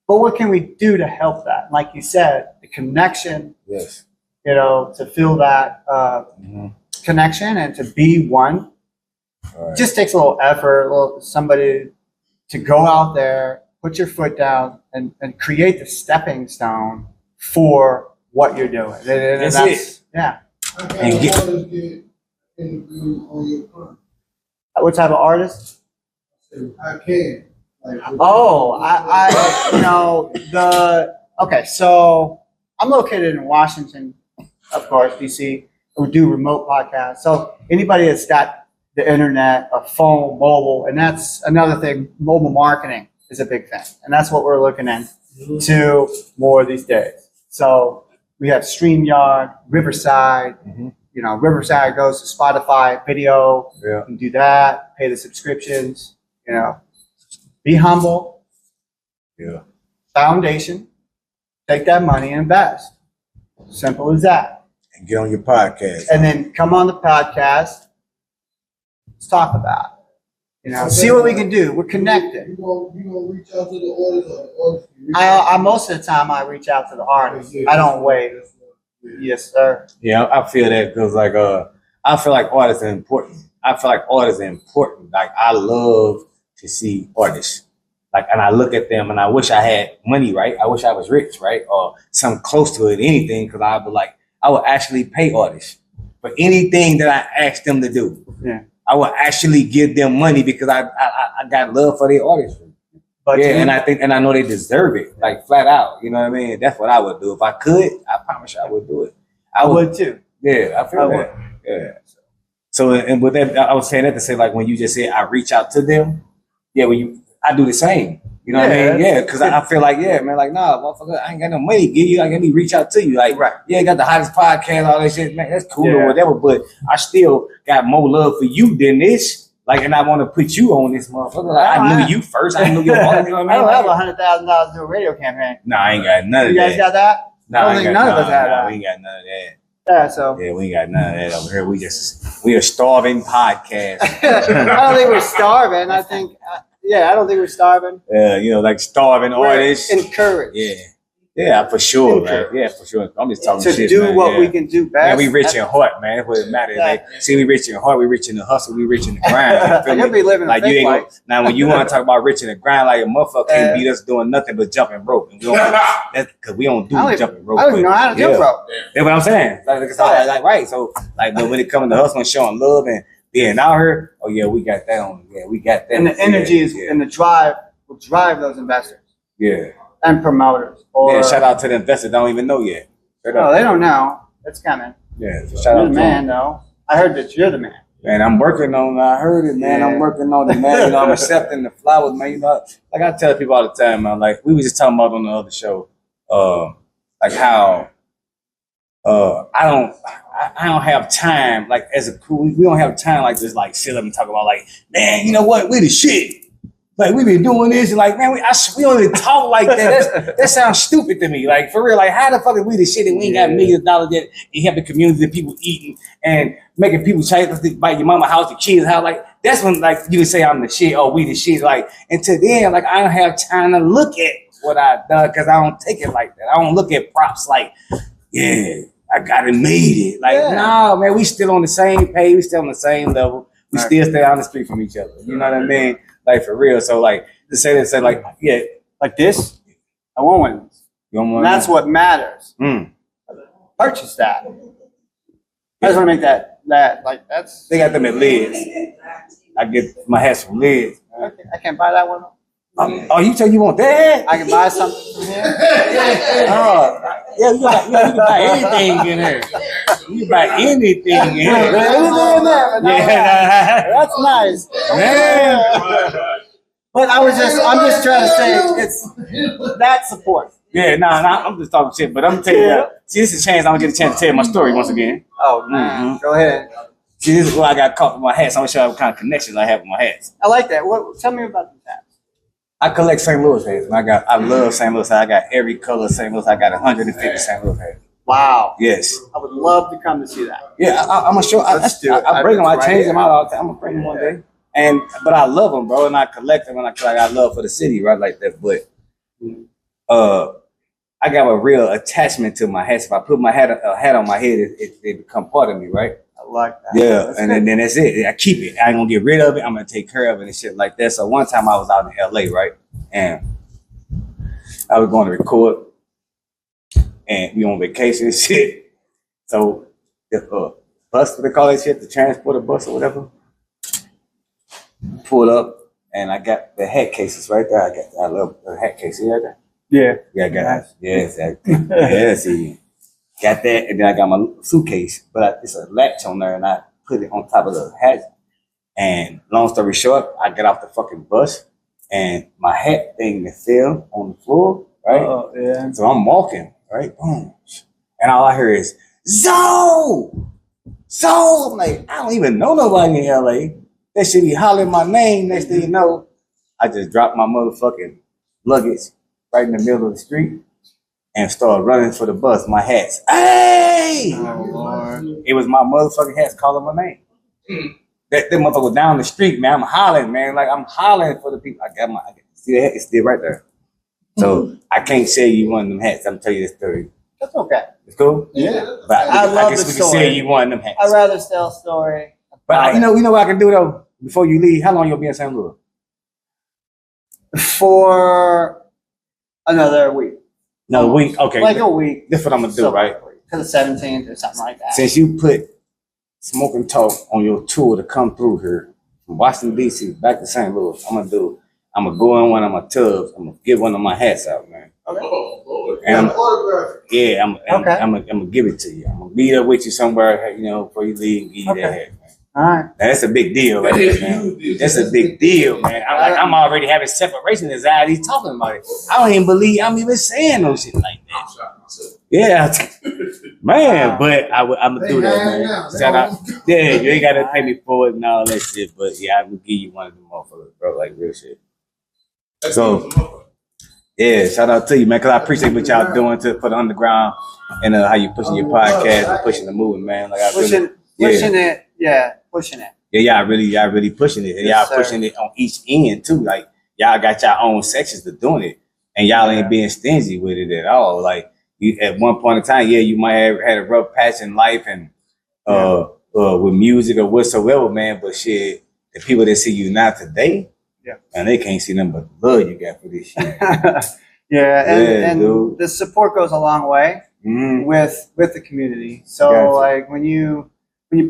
But what can we do to help that? Like you said, the connection. Yes. To feel that connection and to be one. Right. It just takes a little effort, somebody to go out there, put your foot down, and create the stepping stone for what you're doing. And that's it. Yeah. How can artists get interviewed on your front? What type of artist? I can. Okay, so I'm located in Washington, of course, DC. We do remote podcasts. So anybody that's got the internet, a phone, mobile, and that's another thing. Mobile marketing is a big thing, and that's what we're looking into more these days. So we have StreamYard, Riverside. Riverside goes to Spotify video. Yeah. You can do that. Pay the subscriptions. Be humble. Yeah. Foundation. Take that money and invest. Simple as that. And get on your podcast. And then come on the podcast. Let's talk about it. See what we can do. We're connected. You gonna reach out to the artist, most of the time I reach out to the artist. I don't wait. Yes, sir. Yeah, I feel that because I feel like artists are important. Like I love to see artists. Like, and I look at them and I wish I had money, right? I wish I was rich, right? Or something close to it, anything, because I would actually pay artists for anything that I asked them to do. Yeah. I would actually give them money because I got love for their artistry. But Yeah, and I know they deserve it, like flat out. You know what I mean? That's what I would do. If I could, I promise you I would do it. I would too. Yeah, I feel that. Yeah. So, and with that, I was saying that to say, like, when you just said I reach out to them, yeah, I do the same. You know what I mean? Yeah, because I feel like, yeah, man, like, nah, motherfucker, I ain't got no money to give you. Like, let me reach out to you. Like, yeah, you got the hottest podcast, all that shit, man, that's cool or whatever, but I still got more love for you than this. Like, and I want to put you on this motherfucker. Like, I knew you first. I knew you all. You know what I mean? I don't have $100,000 to do a radio campaign. Nah, I ain't got none of that. You guys got that? Nah, I don't think none of us have that. We ain't got none of that. Yeah, so. Yeah, we ain't got none of that over here. We a starving podcast. I don't think we're starving. I don't think we're starving. Yeah, you know, like starving artists. Encouraged. Yeah, for sure, man. Yeah, for sure. I'm just talking shit, to do man. what we can do best. Man, we rich in heart, man. That's what it matters. Like, see, we rich in heart. We rich in the hustle. We rich in the grind. You You'll be living like, a fake life. Now, when you want to talk about rich in the grind, like a motherfucker can't beat us doing nothing but jumping rope. And that's because we don't do jumping rope. I don't even know how to jump rope. That's what I'm saying. Like, right. So, like, but when it comes to hustling, showing love and being out here, oh yeah, we got that on. Yeah, we got that. And the energy and the drive will drive those investors. Yeah. And promoters. Shout out to the investors. Don't even know yet. No, they don't know. It's coming. Yeah, so shout out you're to the man, though. I heard that you're the man. Man, I'm working on it. I heard it, man. I'm working on it, man. You know, I'm accepting the flowers, man. You know, like I tell people all the time, man. Like we were just talking about on the other show, like how I don't have time. Like as a crew, we don't have time like this. Like sit up and talk about like, man, you know what? We the shit. Like we been doing this and like, man, we don't even talk like that. That sounds stupid to me. Like for real, like how the fuck is we the shit and we ain't got millions of dollars yet and help the community, the people eating and making people change like your mama house, the kids house. Like that's when like you would say I'm the shit. Oh, we the shit. Like until then, like I don't have time to look at what I've done because I don't take it like that. I don't look at props like, yeah, I got it, made it. Like no, man, we still on the same page. We still on the same level. We still stay on the street from each other. You know what I mean? Like for real. So like to say that, like yeah, like this. I want one of these. You want one? And that's what matters. Purchase that. I just want to make that like that's. They got them at Lids. I get my hats from Lids. I can't buy that one. Oh, you tell you want that? I can buy something from here. Oh, yeah, you can buy anything in here. You can buy anything in here. Anything in there? Yeah, that's nice. Man. But I'm just trying to say it's that support. Yeah, nah, I'm just talking shit, but I'm gonna tell you that. See, this is a chance. I'm gonna get a chance to tell my story once again. Oh, man. Go ahead. See, this is where I got caught with my hats. I'm gonna show you what kind of connections I have with my hats. I like that. Tell me about the hats. I collect St. Louis hats. I love St. Louis. I got every color of St. Louis. I got 150 St. Louis hats. Wow. Yes. I would love to come to see that. Yeah, I'm gonna show. Let's do it. I bring them. I change them out all the time. I'm gonna bring them one day. But I love them, bro, and I collect them, and I got love for the city, right, like that. But I got a real attachment to my hats. If I put a hat on my head, it become part of me, right? I like that. Yeah, and then that's it. I keep it. I ain't gonna get rid of it. I'm gonna take care of it and shit like that. So one time I was out in LA, right, and I was going to record, and we on vacation and shit. So the bus, what they call that shit, the transporter bus or whatever, pulled up, and I got the hat cases right there. I love the hat cases right there. Yeah, I got that. Yeah, exactly. Yeah, see, got that, and then I got my suitcase, but it's a latch on there, and I put it on top of the hat. And long story short, I got off the fucking bus, and my hat thing fell on the floor, right? Oh, yeah. So I'm walking, right? Boom, and all I hear is Zoe. I'm like, I don't even know nobody in LA. That should be hollering my name. Next thing you know, I just dropped my motherfucking luggage right in the middle of the street and started running for the bus. My hats. Hey! Oh, Lord. It was my motherfucking hats calling my name. That motherfucker was down the street, man. I'm hollering, man. Like I'm hollering for the people. See the hat? It's still right there. So I can't say you one of them hats. I'm telling you this story. That's okay. It's cool? Yeah. But I love guess the we can story. say you one of them hats. I'd rather tell a story. But you know what I can do though? Before you leave, how long you'll be in St. Louis? For another week. No, week. Okay. Like a week. That's what I'm gonna do, right? To the 17th or something like that. Since you put Smoking Talk on your tour to come through here from Washington D.C. back to St. Louis, I'm gonna go in one of my tubs. I'm gonna get one of my hats out, man. Oh, And I'm Okay. gonna give it to you. I'm gonna be up with you somewhere, you know, before you leave. Give you that hat, man. All right. Now, that's a big deal, right there, man. That's a big deal, man. I'm already having separation anxiety talking about it. I don't even believe I'm even saying no shit like that. Yeah, man. But I'm gonna do that, man. Shout out. Yeah, you ain't gotta pay me for it and all that shit. But yeah, I'm gonna give you one of them motherfuckers, bro. Like real shit. So yeah, shout out to you, man. Cause I appreciate what y'all doing to for the underground and how you pushing your podcast and pushing the movement, man. Like I Pushing it. Yeah, pushing it. Yeah, y'all really pushing it. And Yes, y'all pushing it on each end too. Like y'all got your own sections to doing it. And y'all ain't being stingy with it at all. Like you at one point in time, yeah, you might have had a rough patch in life and with music or whatsoever, man. But shit, the people that see you now today, man, they can't see nothing but the love you got for this shit. and dude. the support goes a long way with the community. So Gotcha. like when you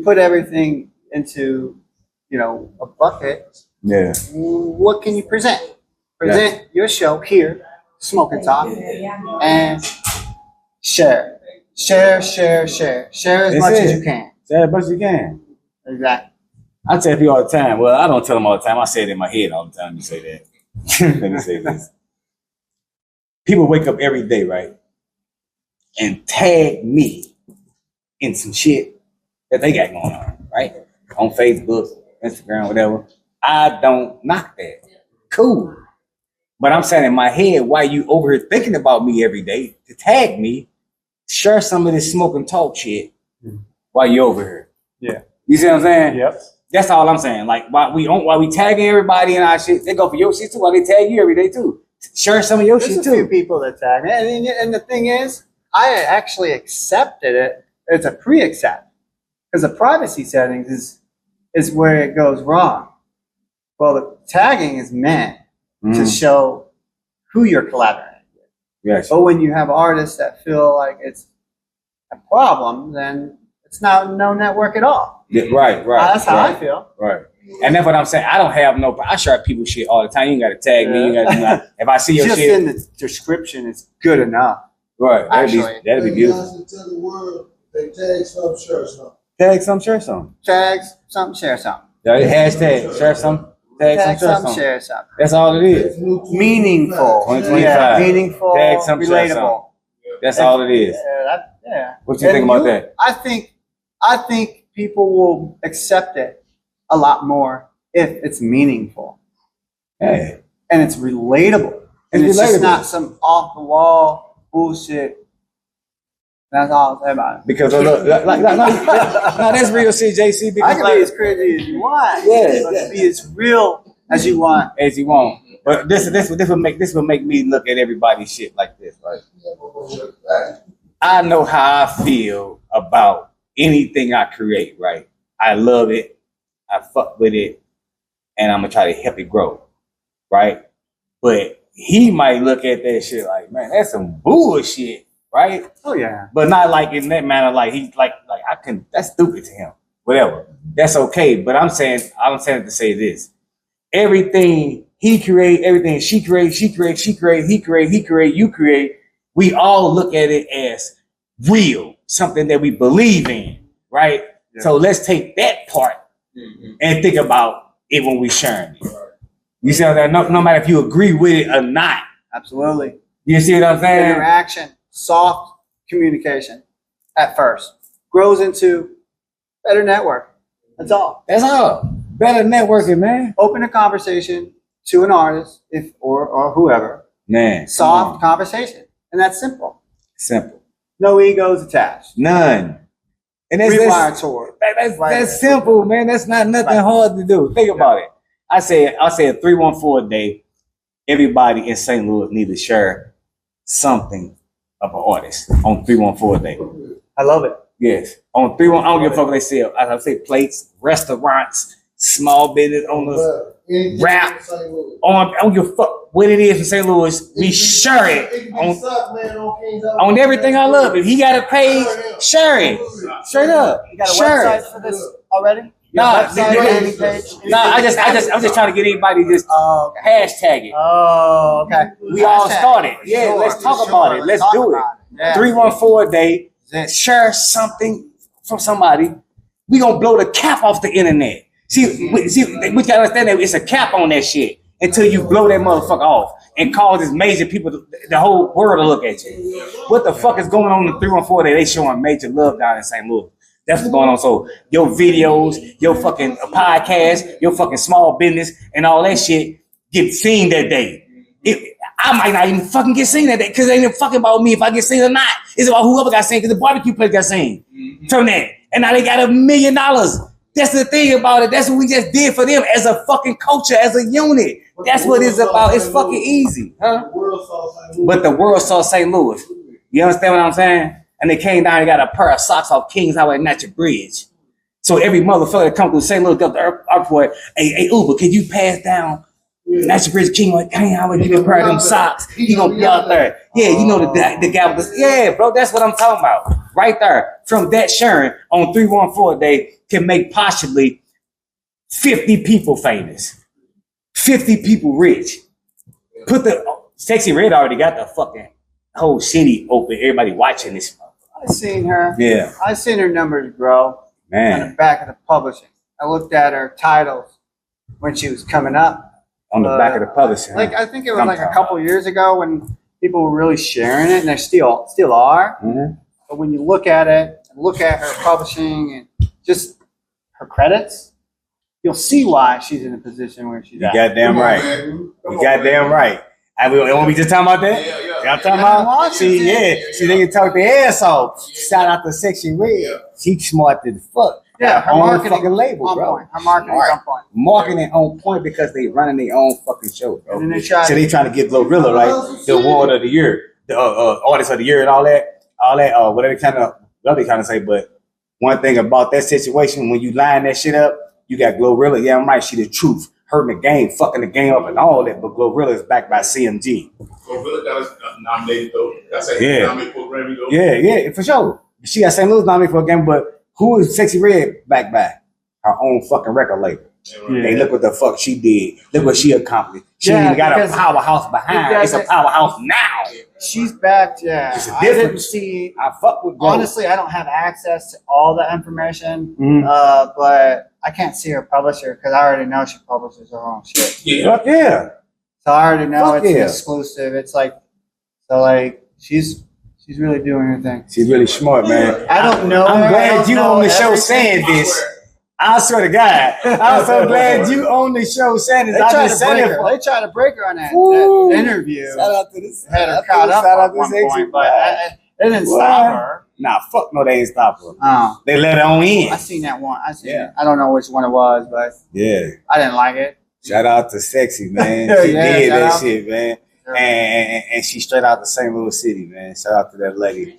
put everything into, you know, a bucket, Yeah. what can you present? Present your show here, Smoke and Talk, and share. Share as That's much as it. you can. Say as much as you can. Exactly. I tell people all the time. Well, I don't tell them all the time. I say it in my head all the time. You say that. Let me say this. People wake up every day, right? And tag me in some shit that they got going on, right? On Facebook, Instagram, whatever. I don't knock that. Cool. But I'm saying in my head, why you over here thinking about me every day to tag me, share some of this smoke and talk shit while you over here. Yeah. You see what I'm saying? Yep. That's all I'm saying. Like while we tagging everybody in our shit, they go for your shit too. While they tag you every day too. Share some of your There's shit a few too. people that tag me, and the thing is, I actually accepted it. It's a pre-accept because the privacy settings is where it goes wrong. Well, the tagging is meant to show who you're collaborating with. Yes. But when you have artists that feel like it's a problem, then it's not no network at all. Yeah, right. That's how right, I feel. Right. And that's what I'm saying. I don't have no. I share people shit all the time. You ain't got to tag me. You ain't got to do nothing. If I see your Just shit, in the description, it's good enough. right? Actually. That'd be beautiful. Tell the world they tag some, share some. Tag some, share some. Tags something, share something. Hashtag share some. Tag Tag some, share something, some. share something. That's all it is. Meaningful. 2025. Yeah, meaningful, Tag some, share some. relatable. That's all it is. Yeah. What you think about that? I think people will accept it a lot more if it's meaningful Hey. and it's relatable. And It's it's just relatable. not some off the wall bullshit. That's all I'll say about it. Because look, no, that's real shit, JC. I Because can be as crazy as you want. Yeah, But yeah. be as real as you want. as you want. But this will make me look at everybody's shit like this, right? I know how I feel about anything I create, right? I love it, I fuck with it, and I'm gonna try to help it grow, right? But he might look at that shit like, man, that's some bullshit, right? Oh yeah. But not like in that manner, like he's like that's stupid to him. Whatever. That's okay. But I'm saying to say this. Everything he create, everything she create, he create, you create, we all look at it as real, something that we believe in, right? Yeah. So let's take that part and think about it when we sharing it. You see what I'm saying? No matter if you agree with it or not. Absolutely. You see what I'm saying? Interaction, soft communication at first grows into better network. That's all. That's all. Better networking, man. Open a conversation to an artist, or whoever. Man. Soft conversation, and that's simple. Simple. No egos attached. None. And Rewired sword. That's simple, man. That's not nothing hard to do. Think about it. I say a 314 a day. Everybody in St. Louis need to share something of an artist on 314 a day. I love it. Yes. On 314, I don't give a fuck what they sell. As I say, plates, restaurants, small business owners, Anything rap, in St. Louis. I don't give a fuck what it is in St. Louis. We share It it can be on, suck, man, on Kings on everything I love. If he got a page, share it. Straight up. You got a Share website it. for this already? Nah, Website, landing page? I'm just trying to get anybody to just Oh, okay. hashtag it. Oh, okay. We all Hashtag. started. Yeah, Sure, let's talk sure. about it. Let's Talk do it. about it. Yeah. 314 a day. Share something from somebody. We gonna blow the cap off the internet. See, we gotta understand that it's a cap on that shit until you blow that motherfucker off and causes major people, the whole world to look at you. What the fuck is going on in the 314 day? They showing major love down in St. Louis. That's what's going on. So your videos, your fucking podcast, your fucking small business, and all that shit get seen that day. I might not even fucking get seen that day because it ain't even fucking about me if I get seen or not. It's about whoever got seen because the barbecue place got seen from that. And now they got $1 million. That's the thing about it. That's what we just did for them as a fucking culture, as a unit. That's what it's about. It's fucking easy. Huh? The world saw St. Louis. But the world saw St. Louis. You understand what I'm saying? And they came down and got a pair of socks off Kings Highway Natural Bridge. So every motherfucker that come through St. Louis got the airport, hey Uber, can you pass down Natural Bridge King Highway, give me a pair of them socks? He gonna be out there. Yeah, you know the guy with the, yeah, bro, that's what I'm talking about. Right there. From that sharing on 314 day can make possibly 50 people famous. 50 people rich. Put the Sexy Red already got the fucking whole city open. Everybody watching this. I seen her. Yeah. I seen her numbers grow on the Man. back of the publishing. I looked at her titles when she was coming up. On the back of the publishing. Like I think it was like a couple years ago when people were really sharing it, and they still are. Mm-hmm. But when you look at it and look at her publishing and just her credits, you'll see why she's in a position where she's You at. goddamn right. You goddamn right. I will we just talking about that? Yeah, I'm talking about. See, they can talk their ass off. Shout out to Sexy Red. She smart as fuck. Yeah, her own marketing fucking label, on bro. point. Her marketing on point. Marketing on point because they running their own fucking show, bro. And then So they trying to get Glorilla, right? The award of the year, the artist of the year, and all that. Whatever they kind of say. But one thing about that situation, when you line that shit up, you got Glorilla. Yeah, I'm right. She the truth. Hurting the game, fucking the game up, and all that. But Glorilla is backed by CMG. Glorilla got us nominated though. That's nominated for a Grammy though. Yeah, for sure. She got St. Louis nominated for a game, but who is Sexy Red backed by? Her own fucking record label. Yeah. Hey, look what the fuck she did. Look what she accomplished. She even got a powerhouse behind her. It's a powerhouse now. She's backed, yeah. It's a I didn't difference. see. I fuck with Glorilla. Honestly, I don't have access to all the information, Mhm. but I can't see her publisher because I already know she publishes her own shit. Yeah. Fuck yeah. So I already know Fuck it's an yeah. exclusive. It's like, she's really doing her thing. She's really smart, man. I don't know. I'm her. I glad don't you know on the show everything. saying this. I swear to God. I'm so glad you on the show saying this. They I tried just to said break it. her. They tried to break her on that Woo. interview. Shout out to this. Had her caught up Shout out at to one Sexy point, but Red. it didn't What? stop her. Nah, fuck no, they ain't stop her. Oh, They let her on in. I seen that one. I seen Yeah. it. I don't know which one it was, but Yeah. I didn't like it. Shout out to Sexy, man. She Yeah, did shout that out. shit, man. Sure. And she straight out to St. Louis City, man. Shout out to that lady.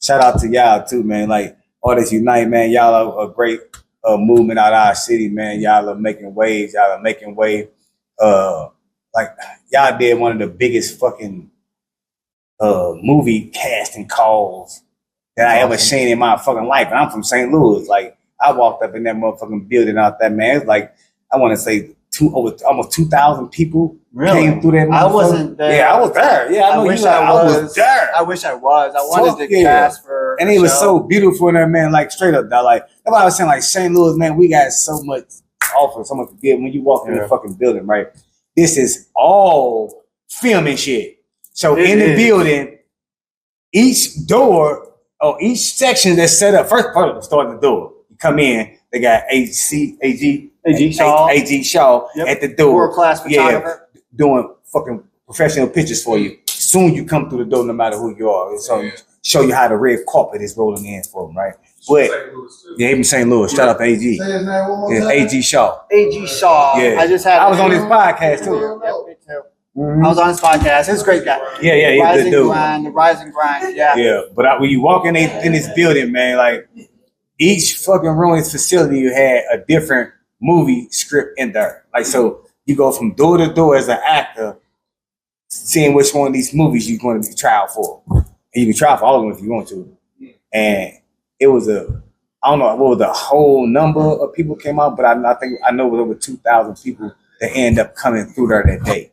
Shout out to y'all too, man. Like Artists Unite, man. Y'all are a great movement out of our city, man. Y'all are making waves. Y'all are making wave. Like y'all did one of the biggest fucking movie casting calls that I ever seen in my fucking life. And I'm from St. Louis. Like I walked up in that motherfucking building out there, man. It's like I want to say almost 2,000 people came through that. I wasn't there. Yeah, I was there. Yeah, I know wish you. I was there. I wish I was. I wanted Fuck to yeah. cast for. And a it was show. so beautiful in there, man. Like straight up, that like that's why I was saying, like St. Louis, man. We got so much to offer, so much to give. When you walk in the fucking building, right? This is all filming shit. So It in the is. building, each door or each section that's set up. First part of the start of the door. You come in, they got AG Shaw. Shaw at the door. World-class photographer. Yeah, doing fucking professional pictures for you. Soon you come through the door, no matter who you are. So show you how the red carpet is rolling in for them, right? But yeah, even St. Louis. Shout out to AG. Say his name one more Yeah, time. AG Shaw. AG Shaw. Yeah, I just had. I was on his podcast too. Yep, me too. I was on his podcast. He's a great guy. Yeah, he's a Rise good and dude. grind. The rise and grind. Yeah. Yeah, but when you walk in this building, man, like each fucking room in this facility, you had a different movie script in there. Like so, you go from door to door as an actor, seeing which one of these movies you're going to be trial for. And you can try for all of them if you want to. And it was I don't know what was the whole number of people came out, but I know it was over 2,000 people that end up coming through there that day,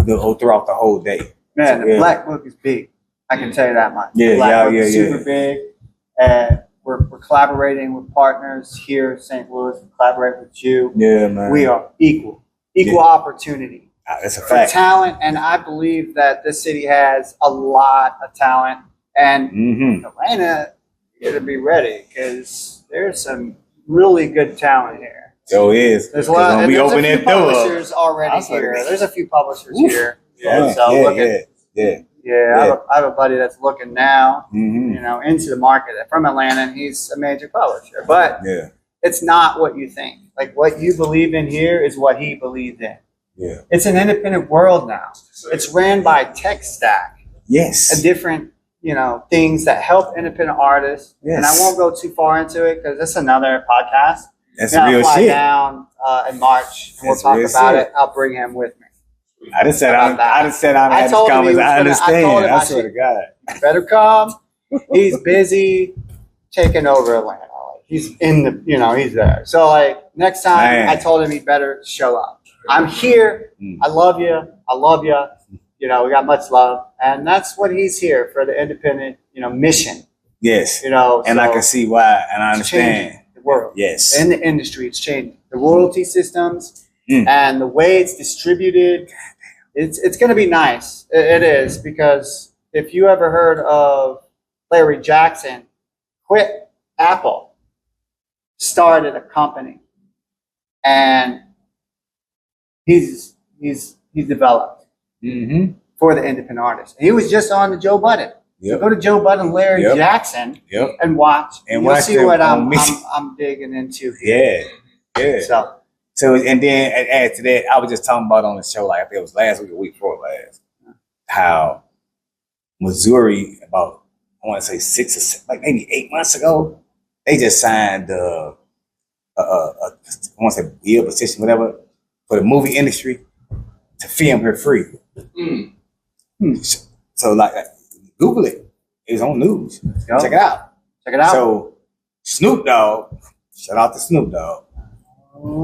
throughout the whole day. Man, So, the Black Book is big. I can tell you that much. Yeah, the Black Book yeah, is super big. And we're collaborating with partners here in St. Louis. We collaborate with you. Yeah, man. We are equal opportunity. That's a For fact. talent, and I believe that this city has a lot of talent. And Atlanta, you got to be ready because there's some really good talent here. So it is. There's a lot. When we There's open a few that door, publishers already here. There's a few publishers here. yeah, So look at, yeah. I have a buddy that's looking now, Mm-hmm. you know, into the market from Atlanta, and he's a major publisher. But Yeah, it's not what you think. Like what you believe in here is what he believed in. yeah. It's an independent world now. It's ran by tech stack Yes. and different, you know, things that help independent artists. Yes. And I won't go too far into it because it's another podcast. That's And I'll real fly shit. down in March and we'll That's talk real about shit. it. I'll bring him with me. I just said How about that? I just said I I had told this him he comments. was I gonna- I understand. told him I I swear to should- God. Better come. He's busy taking over Atlanta. Like, he's in the, you know, he's there. So like next time, Man. I told him he better show up. I'm here. I love you. I love you. You know, we got much love, and that's what he's here for, the independent, you know, mission. Yes. You know, And so I can see why, and I it's changing understand. the world. Yes. In the industry, it's changing the royalty systems Mm. and the way it's distributed. It's going to be nice. It is, because if you ever heard of Larry Jackson, quit Apple, started a company, and he's developed Mm-hmm. for the independent artist. He was just on the Joe Budden. So Yep. go to Joe Budden, Larry Yep. Jackson, Yep. and watch. And You'll watch see them what on I'm Missy. digging into here. Yeah. Yeah. So and then add to that, I was just talking about on the show, like I think it was last week or week before last, how Missouri, about I want to say 6 or 7, like maybe 8 months ago, they just signed I want to say deal position, whatever, for the movie industry to film here free. So like, Google it. It's on news. Yep. Check it out. Check it out. So Snoop Dogg, shout out to Snoop Dogg,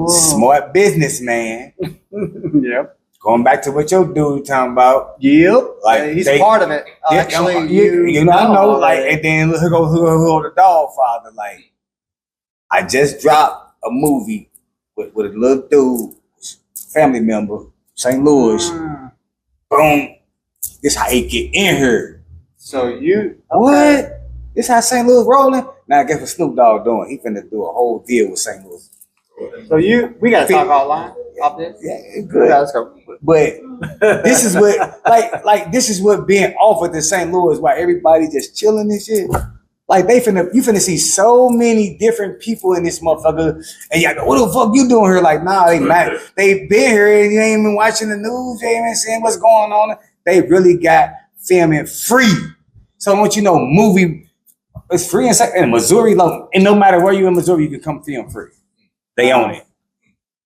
smart businessman. Yep. Going back to what your dude talking about. Yep. Like, He's they- part of it. Actually, you know, I know, like, and then who go the dog father. Like, I just dropped a movie with a little dude, family member, St. Louis. Boom. This how he get in here. So you What? This how St. Louis rolling? Now guess what Snoop Dogg doing? He finna do a whole deal with St. Louis. So we gotta talk offline off this. Yeah, it's good. Yeah, let's go. But this is what like this is what being offered to St. Louis, while everybody just chilling and shit. Like you finna see so many different people in this motherfucker, and y'all go, what the fuck you doing here? Like, nah, they been here and you ain't even watching the news, you ain't even seeing what's going on. They really got filming free. So I want you to know, movie is free in Missouri, and no matter where you in Missouri, you can come film free. They own it.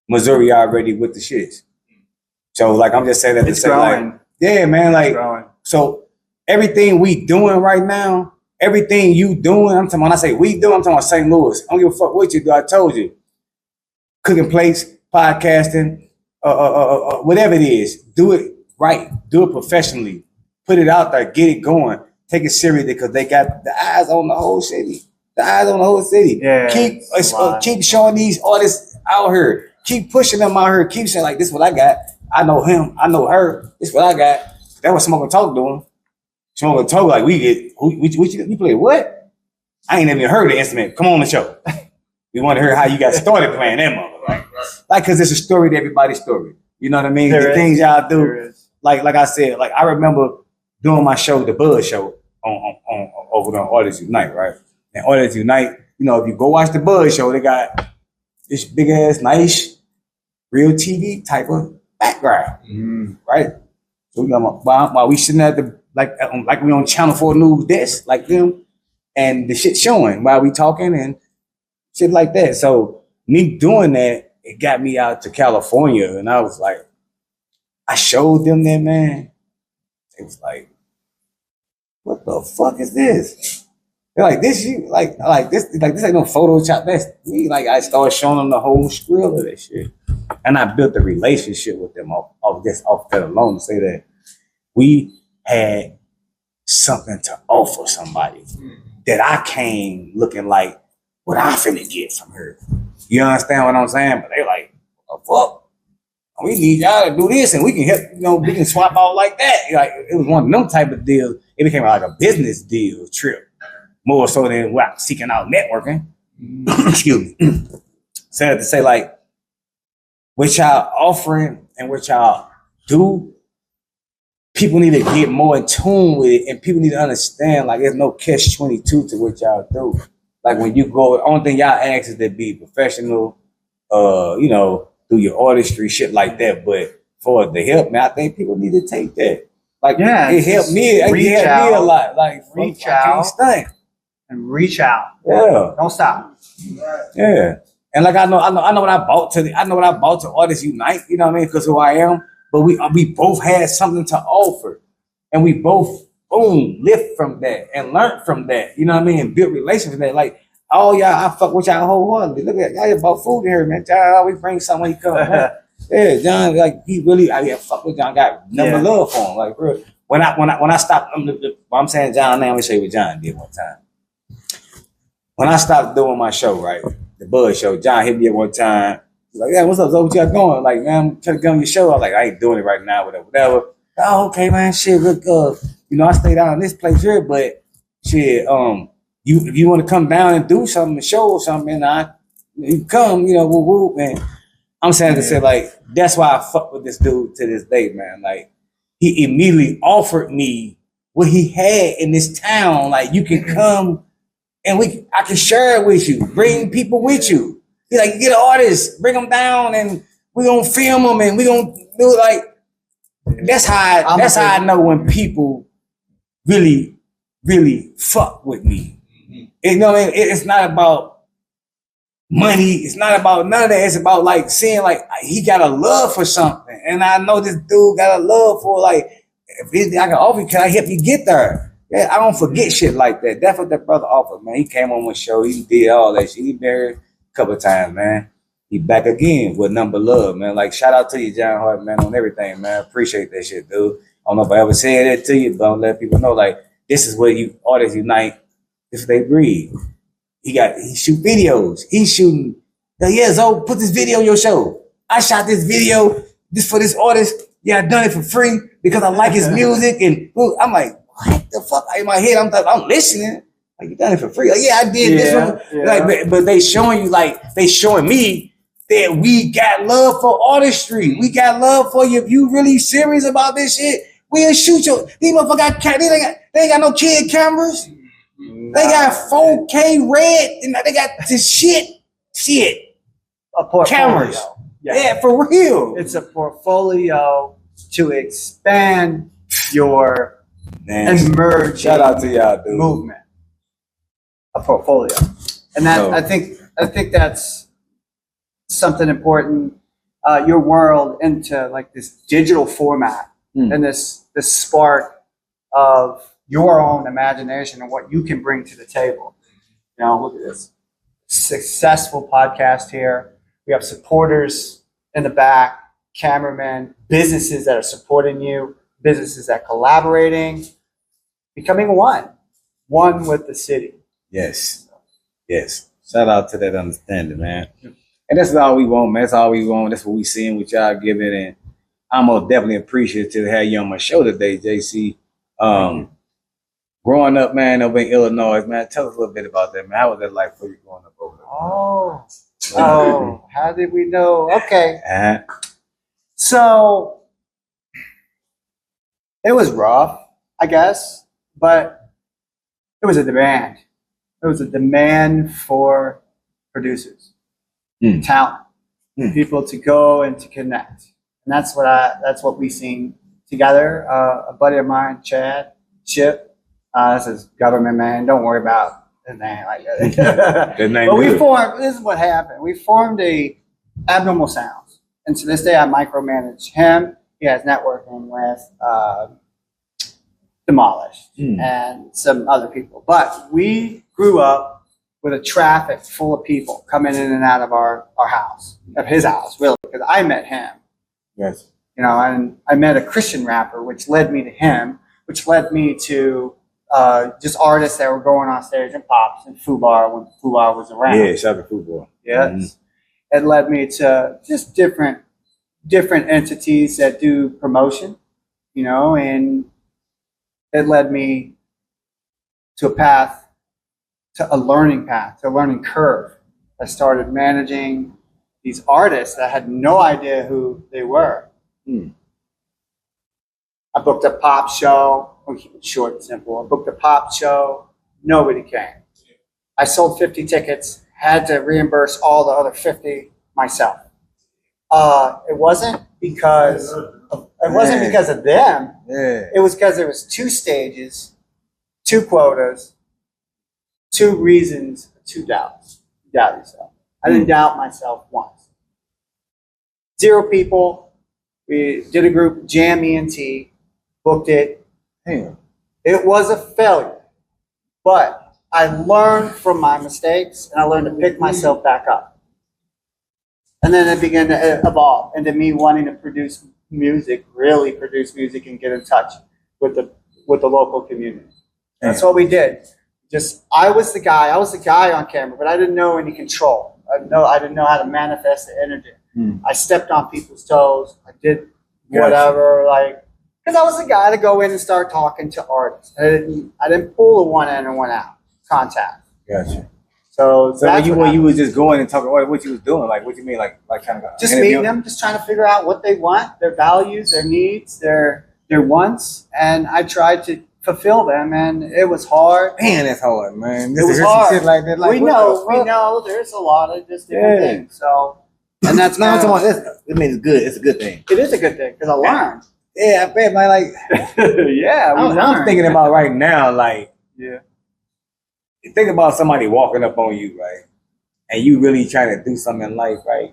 Missouri already with the shits. So like I'm just saying that It's to say, like, growing. yeah, man, like, Growing. so everything we doing right now, everything you doing, I'm talking, when I say we do, I'm talking about St. Louis. I don't give a fuck what you do. I told you. Cooking plates, podcasting, whatever it is, do it right. Do it professionally. Put it out there. Get it going. Take it seriously because they got the eyes on the whole city. The eyes on the whole city. Yeah, Keep showing these artists out here. Keep pushing them out here. Keep saying, like, this is what I got. I know him. I know her. This is what I got. That's what Smoke and Talk doing. Smoke and Talk, like, we get, you play what? I ain't even heard the instrument. Come on the show. We want to hear how you got started playing that mother. Like, because it's a story to everybody's story. You know what I mean? There the is. things y'all do. There is. Like I said, like I remember doing my show, the Buzz Show, on over on Artists Unite, right? And Artists Unite, you know, if you go watch the Buzz Show, they got this big ass, nice, real TV type of background, right? So we got while we sitting at the like we on Channel 4 News desk, like them, and the shit showing while we talking and shit like that. So me doing that, it got me out to California, and I was like, I showed them that, man. It was like, what the fuck is this? They're like, this you like this ain't no Photoshop. That's me. Like I started showing them the whole skrill of that shit. And I built a relationship with them off that alone to say that we had something to offer somebody that I came looking like what I finna get from her. You understand what I'm saying? But they're like, what the fuck? We need y'all to do this and we can help, we can swap out like that. Like it was one of them type of deals. It became like a business deal trip. More so than what seeking out networking. Excuse me. Sad to say, like, what y'all offering and what y'all do, people need to get more in tune with it, and people need to understand, like, there's no catch-22 to what y'all do. Like, when you go, the only thing y'all ask is to be professional, do your artistry, shit like that. But for the help, man, I think people need to take that. Like, it helped me. It helped me a lot. Like, reach out. I can't stunt. And reach out. Yeah. Don't stop. Yeah. And like I know what I bought to Artists Unite, you know what I mean? Because who I am. But we both had something to offer. And we both lift from that and learned from that. You know what I mean? And built relations with that. Like, oh y'all, I fuck with y'all wholeheartedly. Look at y'all bought food in here, man. John always brings something when he comes. Yeah, John, like he really fuck with John, got number love for him. Like bro. When I stopped, I'm saying John now, let me show you what John did one time. When I stopped doing my show, right, the Buzz show, John hit me at one time. He's like, yeah, what's up, Zo? What y'all going? Like, man, I'm trying to get on your show. I was like, I ain't doing it right now, whatever. Oh, okay, man, shit, look, I stayed out in this place here, but shit, if you want to come down and do something, a show or something, and you come, woo, man. I'm saying to say, like, that's why I fuck with this dude to this day, man. Like, he immediately offered me what he had in this town. Like, you can come and I can share it with you, bring people with you. He like, get an artist, bring them down, and we gonna film them, and we gonna do it like. That's how I know when people really, really fuck with me. You know what I mean? It's not about money. It's not about none of that. It's about like seeing like he got a love for something, and I know this dude got a love for like. If I can offer you, can I help you get there? Yeah, I don't forget shit like that. That's what that brother offered, man. He came on my show. He did all that shit. He married a couple of times, man. He back again with number love, man. Like, shout out to you, John Hart, man, on everything, man. Appreciate that shit, dude. I don't know if I ever said that to you, but I'm letting people know, like, this is where you Artists Unite. This is what they breathe. He shoot videos. He's shooting. Zo, put this video on your show. I shot this video just for this artist. Yeah, I done it for free because I like his music. And I'm like, what the fuck? In my head, I'm listening. Like, you done it for free? Like, yeah, I did this one. Yeah. Like, but they showing you, like, they showing me that we got love for artistry. We got love for you. If you really serious about this shit, we'll shoot you. These motherfuckers they ain't got no kid cameras. No. They got 4K red, and they got this shit. A portfolio. Cameras. Yeah, for real. It's a portfolio to expand your emerging shout out to y'all, dude. Movement. A portfolio. And that I think that's something important. Your world into like this digital format and this spark of your own imagination and what you can bring to the table. Look at this successful podcast here. We have supporters in the back, cameramen, businesses that are supporting you, businesses that are collaborating, becoming one with the city. Yes. Shout out to that understanding, man. And that's all we want, man. That's all we want. That's what we seeing with y'all giving. And I'm most definitely appreciative to have you on my show today, JC. Growing up, man, over in Illinois, man, tell us a little bit about that, man. How was that like for you growing up over there? Oh, how did we know? Okay. So it was rough, I guess, but it was a demand. It was a demand for producers, talent, people to go and to connect. And that's what we seen together. A buddy of mine, Chip, this is government man. Don't worry about his name like that. But this is what happened. We formed a Abnormal Sounds. And to this day, I micromanage him. He has networking with Demolished and some other people. But we grew up with a traffic full of people coming in and out of our house, of his house, really, because I met him. Yes. You know, and I met a Christian rapper, which led me to him, which led me to just artists that were going on stage and Pops and Fubar when Fubar was around. Yeah, shout out to Fubar. Yes. It led me to just different entities that do promotion, you know, and it led me to a learning path, to a learning curve. I started managing these artists that had no idea who they were. I booked a pop show. We'll keep it short and simple. I booked a pop show. Nobody came. I sold 50 tickets, had to reimburse all the other 50 myself. It wasn't because of them. Yeah. It was because there was 2 stages, 2 quotas, 2 reasons, 2 doubts. Doubt yourself. I didn't doubt myself once. 0 people. We did a group, Jam ENT, booked it. Damn. It was a failure, but I learned from my mistakes and I learned to pick myself back up. And then it began to evolve into me wanting to produce music, really produce music and get in touch with the local community. That's what we did. I was the guy on camera, but I didn't know any control. I didn't know how to manifest the energy. I stepped on people's toes. I did whatever, because I was the guy to go in and start talking to artists. I didn't pull the one in and one out contact. Gotcha. So when you was just going and talking, what you was doing, like what you mean, like kind of just meeting them, just trying to figure out what they want, their values, their needs, their wants, and I tried to fulfill them, and it was hard. Man, that's hard, man. It was hard. Shit like that. Like, we know. There's a lot of just different things. So, and that's no, I'm talking about this. I mean, it's good. It's a good thing. It is a good thing because I learned. Yeah, I bet, man. Like, yeah, I'm thinking about right now, like, think about somebody walking up on you, right, and you really trying to do something in life, right,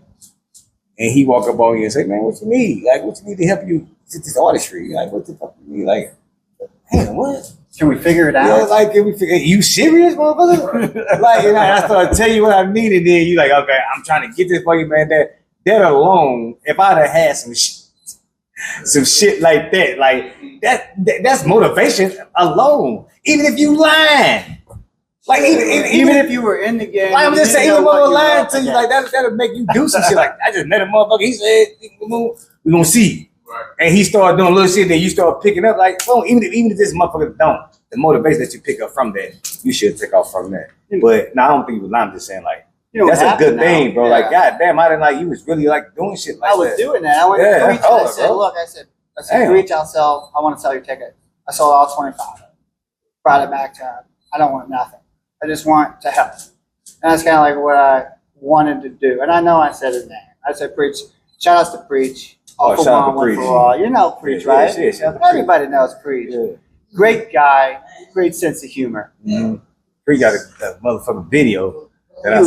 and he walk up on you and say, "Man, what you need? Like, what you need to help you get this artistry? Like, what the fuck you need? Like, man, what? Can we figure it out? Yeah, like, can we figure? You serious, motherfucker? Like, and I started telling you what I needed. Then you like, okay, I'm trying to get this for you, man. That alone, if I'd have had some shit like that, like that's motivation alone. Even if you lying, like even if you were in the game, like I'm just saying, even if I was lying to you, like that'll make you do some shit. Like I just met a motherfucker. He said, "We gonna see." Right. And he started doing little shit, then you start picking up like, oh, even if this motherfucker don't, the motivation that you pick up from that, you should take off from that. But no, I don't think you was lying. I'm just saying like, that's a good thing, bro. Yeah. Like, goddamn, I didn't like you was really like doing shit like that. I was doing that. I went to preach. I said, look, I said, preach. I want to sell your ticket. I sold all 25. Brought it back to him. I don't want nothing. I just want to help. And that's kind of like what I wanted to do. And I know I said his name. I said, preach. Shout outs to preach. All for one, one for all. You know Preach, right? Everybody knows Preach. Yeah. Great guy, great sense of humor. Preach got a motherfucking video.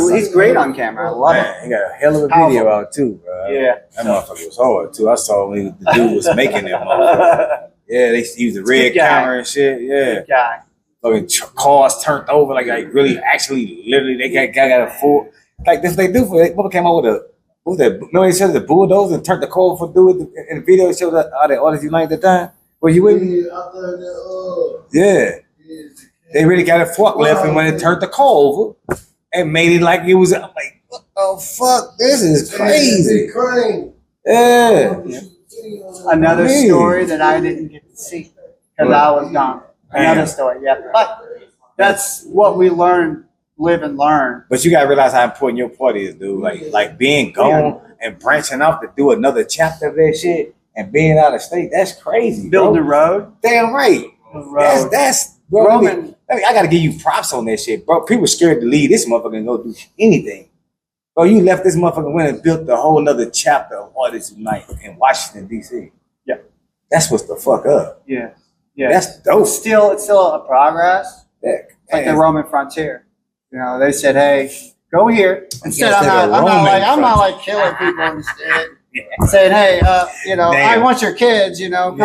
He's great on camera. I love it. He got a hell of a video out too, bro. Yeah. That motherfucker was hard too. I saw when the dude was making that motherfucker. Yeah, they used the red camera and shit. Yeah. Good guy. Fucking cars turned over, like really, actually, literally, they got a full, like this they do for it. What came out with remember they said the bulldozer and turned the car for dude in the video. It showed all the artists you liked at the time. Were you with me? Yeah. They really got a forklift, and when it turned the car over and made it like it was, I'm like, what the fuck? This is crazy. Yeah. Another story that I didn't get to see because I was gone. Another story, yeah. But that's what we learn, live and learn. But you gotta realize how important your part is, dude. Like being gone and branching off to do another chapter of that shit and being out of state, that's crazy. Building a road. Damn right. That's bro. Roman. I gotta give you props on that shit, bro. People scared to leave this motherfucker and go do anything. Bro, you left this motherfucker went and built a whole nother chapter of Artists Unite in Washington, D.C. Yeah. That's what's the fuck up. Yeah. Yeah. That's dope. It's still a progress. Yeah. It's like the Roman frontier. You know, they said, hey, go here. Instead, I'm not like killing people instead. Saying, hey, Damn. I want your kids, come,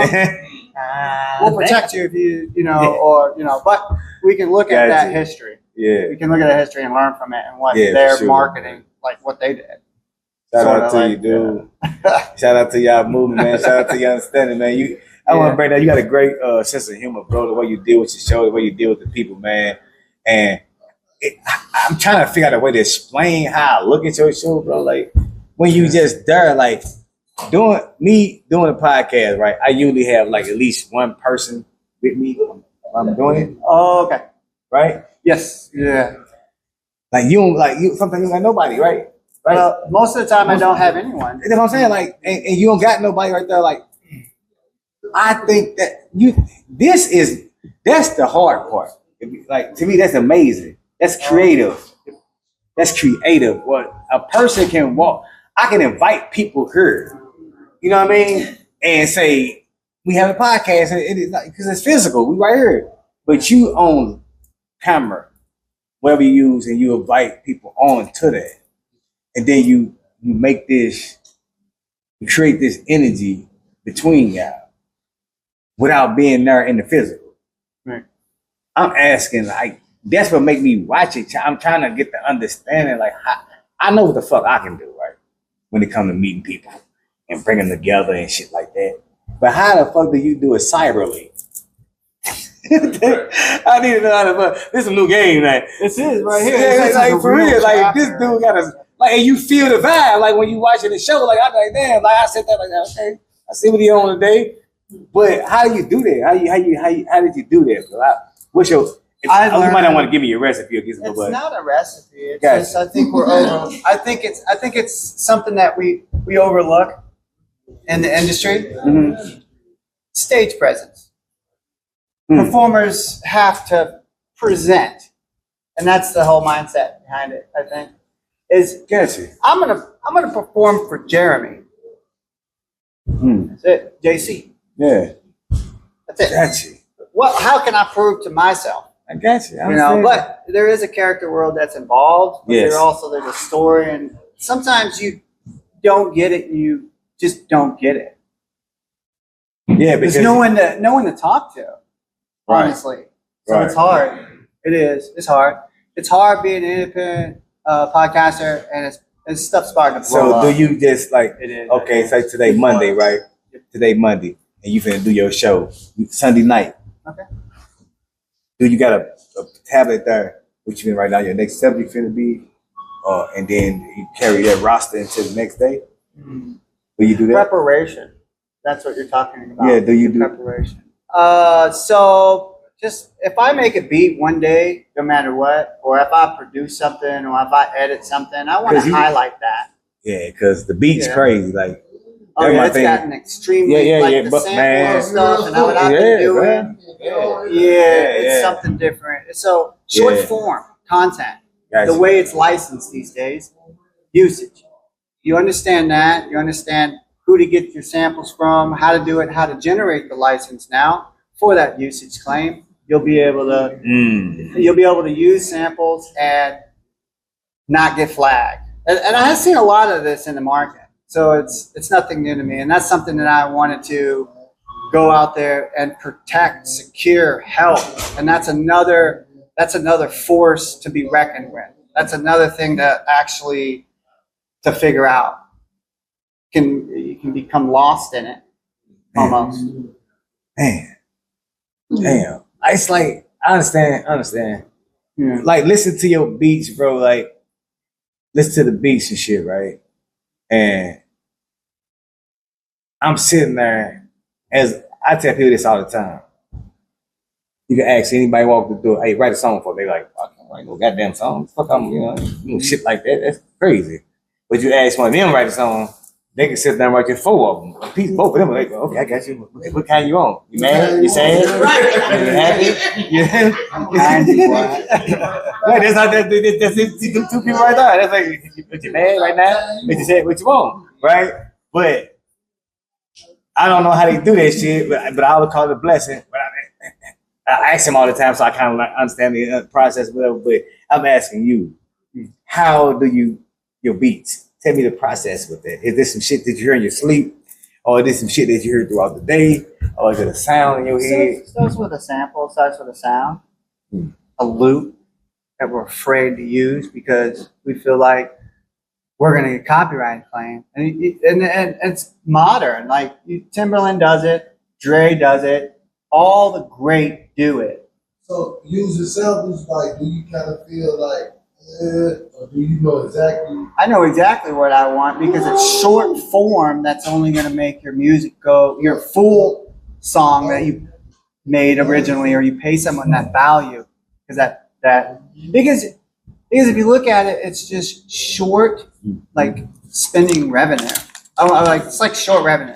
we'll protect you if but we can look at that history. Yeah. We can look at that history and learn from it and what Yeah, their for sure. marketing, like what they did. Shout out to you, dude. Shout out to y'all movement, man. Shout out to your understanding, man. I want to bring that. You got a great sense of humor, bro. The way you deal with your show, the way you deal with the people, man. And I'm trying to figure out a way to explain how I look at your show, bro. Like when you just there, like doing a podcast, right? I usually have like at least one person with me while I'm doing it. Oh, okay. Right? Yes. Yeah. Like sometimes you don't got nobody, right? Right. Most of the time I don't have anyone. You know what I'm saying? Like, and you don't got nobody right there. Like, I think that that's the hard part. Like, to me, that's amazing. That's creative. That's creative. What a person can walk. I can invite people here. You know what I mean? And say, we have a podcast, and it is like, because it's physical. We right here. But you own camera, whatever you use, and you invite people on to that. And then you make this, you create this energy between y'all without being there in the physical. Right. I'm asking, like, that's what make me watch it. I'm trying to get the understanding, like, I know what the fuck I can do, right? When it comes to meeting people and bringing them together and shit like that. But how the fuck do you do it cyberly? I need to know how to fuck. This is a new game, like. This is right here. Yeah, like for real, like chapter. this dude got a. Like, and you feel the vibe, like when you watching the show, like I'm like, damn, like I said that, like okay, I see what he on today. But how do you do that? How did you do that? Bro? What's your? You might not want to give me your recipe or get some. It's but not a recipe. It's gotcha. just I think we're over. I think it's something that we overlook in the industry. Mm-hmm. Stage presence. Performers have to present, and that's the whole mindset behind it. I think. Gotcha. I'm gonna perform for Jeremy. That's it. JC. Yeah. That's it. Gotcha. How can I prove to myself? I got you. But there is a character world that's involved. But Yes. there's a story, and sometimes you don't get it. You just don't get it. Yeah, because There's no one to talk to. Right. Honestly, so Right. it's hard. It is. It's hard. It's hard being an independent podcaster, and it's stuff starting to blow So up. do you just like It is. okay? Say today Monday, right? Today Monday, and you finna do your show Sunday night. Okay. Do you got a tablet there? Which you finna write down your next subject finna be, and then you carry that roster into the next day. Mm-hmm. Do you do that? Preparation. That's what you're talking about. Yeah. Do you do? Preparation. So just if I make a beat one day, no matter what, or if I produce something or if I edit something, I want 'Cause to highlight that. Yeah, because the beat's Yeah. crazy. Like, Oh that's yeah, my it's thing. gotten extremely Yeah, the but sample man, and stuff and what I've been doing. man. It's Yeah. something different. So short Yeah. form content, Gotcha. the way it's licensed these days, usage. You understand that. You understand who to get your samples from, how to do it, how to generate the license now for that usage claim. You'll be able to use samples and not get flagged. And I have seen a lot of this in the market. So it's nothing new to me. And that's something that I wanted to go out there and protect, secure, help. And that's another force to be reckoned with. That's another thing that actually to figure out. You can become lost in it almost. Man. Damn. It's like I understand. Yeah. Like listen to your beats, bro. Like listen to the beats and shit, right? And I'm sitting there as I tell people this all the time. You can ask anybody walk the door, hey, write a song for me. They like, I can't write no goddamn song. Fuck, shit like that. That's crazy. But you ask one of them write a song, they can sit down and write you 4 of them. A piece, both of them. They go, okay, I got you. What kind you on? You mad? You sad? You happy? Yeah. I'm happy, boy. Right, that's not that. That's it. Two people right there. That's like, but you mad right now? But you said what you want, right? But I don't know how they do that shit. But I would call it a blessing. But I ask him all the time, so I kind of like understand the process, whatever. But I'm asking you, how do your beats? Tell me the process with that. Is this some shit that you hear in your sleep? Or is this some shit that you hear throughout the day? Or is it a sound in your head? Starts with a sample, starts with a sound, a loop that we're afraid to use because we feel like we're going to get copyright claim. And it's modern. Like Timberland does it, Dre does it, all the great do it. So using samples, like, do you kind of feel like, or do you know exactly? I know exactly what I want because it's short form that's only going to make your music go, your full song that you made originally, or you pay someone that value. Because because if you look at it, it's just short, like spending revenue. It's like short revenue.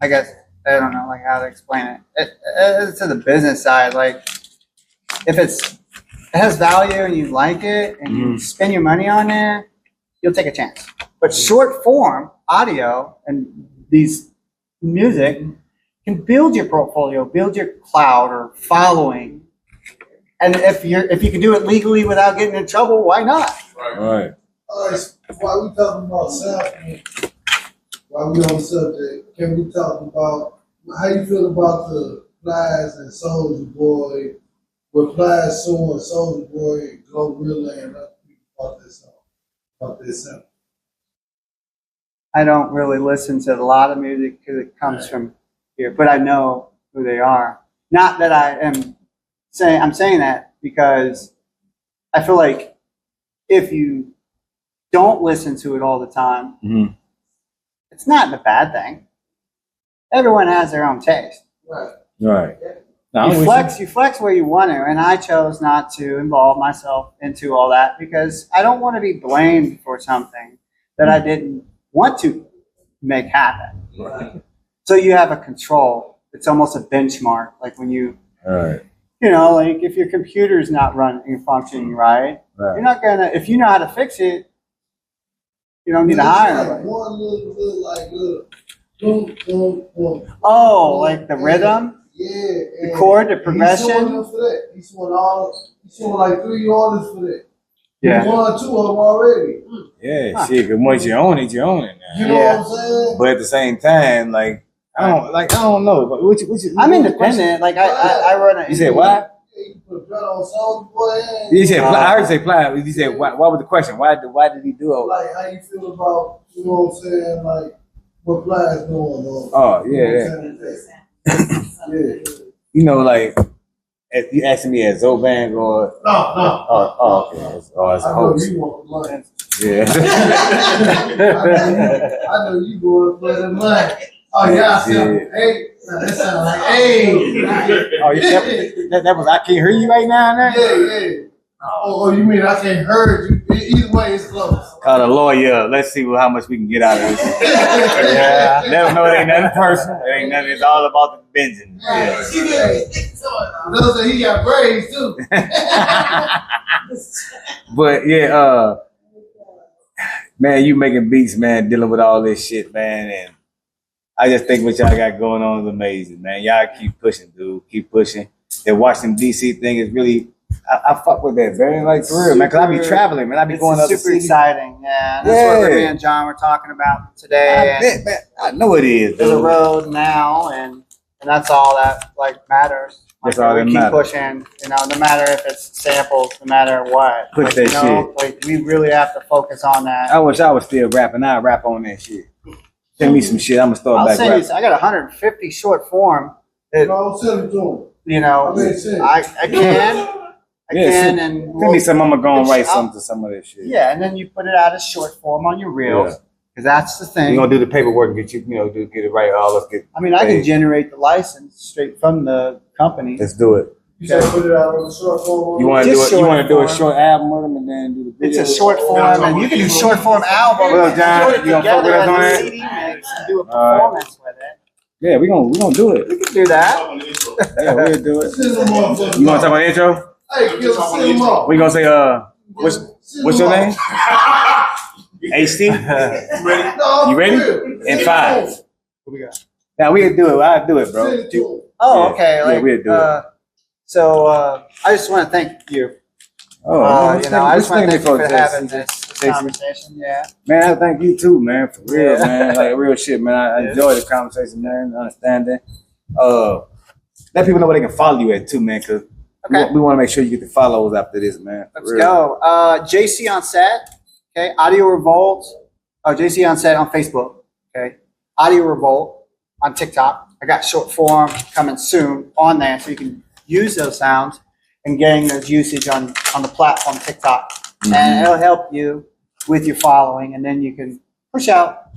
I guess I don't know like how to explain it. It's to the business side. Like if it has value and you like it and you spend your money on it, you'll take a chance. But short form audio and these music can build your portfolio, build your cloud or following. And if you can do it legally without getting in trouble, why not? Right. All right, while we talking about sampling, while we on the subject, can we talk about how you feel about the Plies and Soulja Boy, with Plies suing Soulja Boy and Glorilla and other people about this sample? I don't really listen to a lot of music because it comes from here, but I know who they are. Not that I'm saying that because I feel like if you don't listen to it all the time, it's not a bad thing. Everyone has their own taste. Right. You flex where you want to, and I chose not to involve myself into all that because I don't want to be blamed for something that I didn't want to make happen. Right. So you have a control. It's almost a benchmark, like when you, Right. like if your computer's not running and functioning right, you're not gonna. If you know how to fix it, you don't need to hire like anybody. one little boom, boom, boom. Oh, like the rhythm. Yeah, The chord, the progression. He's suing them for that. He's suing like 3 artists for that. Yeah. He won 2 of them already. Yeah, shit. Cause once you own it now. You know what I'm saying? But at the same time, like I don't know. But I'm independent. Like I run a. You said what? Yeah, you put a gun on Soulja Boy. You said I heard you say Ply. You said what was the question? Why did he do all that? Like how you feel about, you know what I'm saying, like what Ply is doing on. Oh yeah. You know, like if you asking me as Zovan or No. oh okay. It's a I know host. you want the money. Yeah. I know you going for the money. Oh yeah, I sound, hey, that sound like hey. Oh, that was I can't hear you right now. Yeah. Oh, you mean I can't heard you? Either way, it's close. Call the lawyer. Let's see how much we can get out of this. Yeah. Let them know it ain't nothing personal. It ain't nothing. It's all about the binging. Yeah. Those that he got braids too. But yeah, man, you making beats, man, dealing with all this shit, man, and I just think what y'all got going on is amazing, man. Y'all keep pushing, dude. Keep pushing. The Washington D.C. thing is really, I fuck with that, very like for real, man. Cause I be traveling, man. I be going up to super exciting. Yeah, that's what me and John were talking about today. I bet, man. I know it is. There's a road now, and that's all that like matters. That's all that keep matters. Pushing, no matter if it's samples, no matter what. Push that shit. Like we really have to focus on that. I wish I was still rapping. I'd rap on that shit. Send me some shit. I'm gonna start back rapping. I got 150 short form. I'll send it to him. I can, and send me some. I'm gonna go and write something to some of that shit. Yeah, and then you put it out as short form on your reels, because that's the thing. We're gonna do the paperwork and get you, get it right. Let's get. I mean, I can generate the license straight from the company. Let's do it. You said put it out on the short form. You want to do it? You want to do a short album with them and then do the video? It's a short form, and you can do short form album. Well, John, you gonna fuck with us on that? CD mix and do a performance with it. Yeah, we gonna do it. We can do that. Yeah, we'll do it. Send them off. You want to talk about the intro? Hey, give us send them off. We gonna say what's your name? HT. No, You ready? In 5. What we got? Now we'll do it. I'll do it, bro. Send it to him. Oh, Yeah. okay. Yeah, we'll do it. So I just want to thank you. Oh, I just want to thank you for having this conversation. Yeah. Man, I thank you too, man. For real, Yeah. man. Like real shit, man. I enjoy the conversation, man. Understanding. Let people know where they can follow you at too, man. Cause we want to make sure you get the follows after this, man. Let's go. JC Onset. Okay. Audio Revolt. Oh, JC Onset on Facebook. Okay. Audio Revolt on TikTok. I got short form coming soon on there, so you can use those sounds and getting those usage on the platform TikTok, and it'll help you with your following, and then you can push out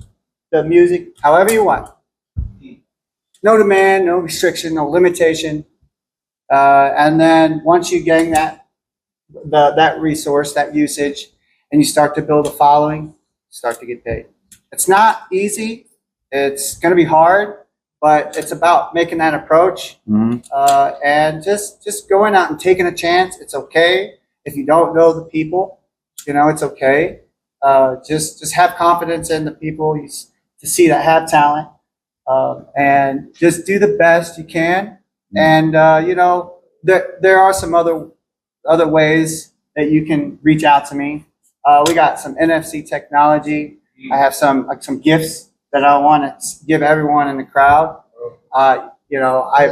the music however you want. No demand, no restriction, no limitation, and then once you gain that resource, that usage, and you start to build a following, start to get paid. It's not easy. It's going to be hard, but it's about making that approach and just going out and taking a chance. It's okay if you don't know the people. It's okay. Just have confidence in the people to see that have talent, and just do the best you can. And there are some other ways that you can reach out to me. We got some NFC technology. I have some gifts that I want to give everyone in the crowd. I've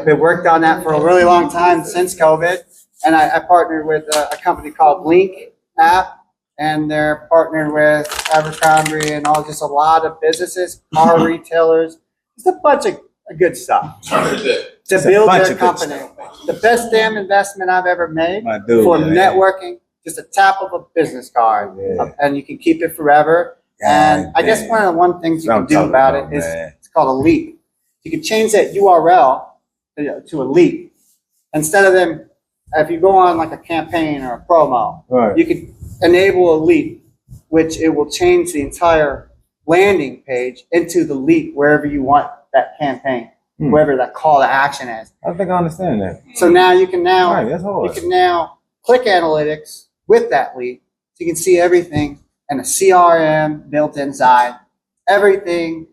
been worked on that for a really long time since COVID, and I partnered with a company called Link app, and they're partnered with Abercrombie and just a lot of businesses, car retailers, just a bunch of good stuff to build their company. The best damn investment I've ever made for networking, just a tap of a business card, and you can keep it forever. And I guess one of the things you can do about it is it's called a leap. You can change that URL to a leap. Instead of them, if you go on like a campaign or a promo, you can enable a leap, which it will change the entire landing page into the leap wherever you want that campaign, wherever that call to action is. I think I understand that. So now you can click analytics with that leap, so you can see everything. And a CRM built inside, everything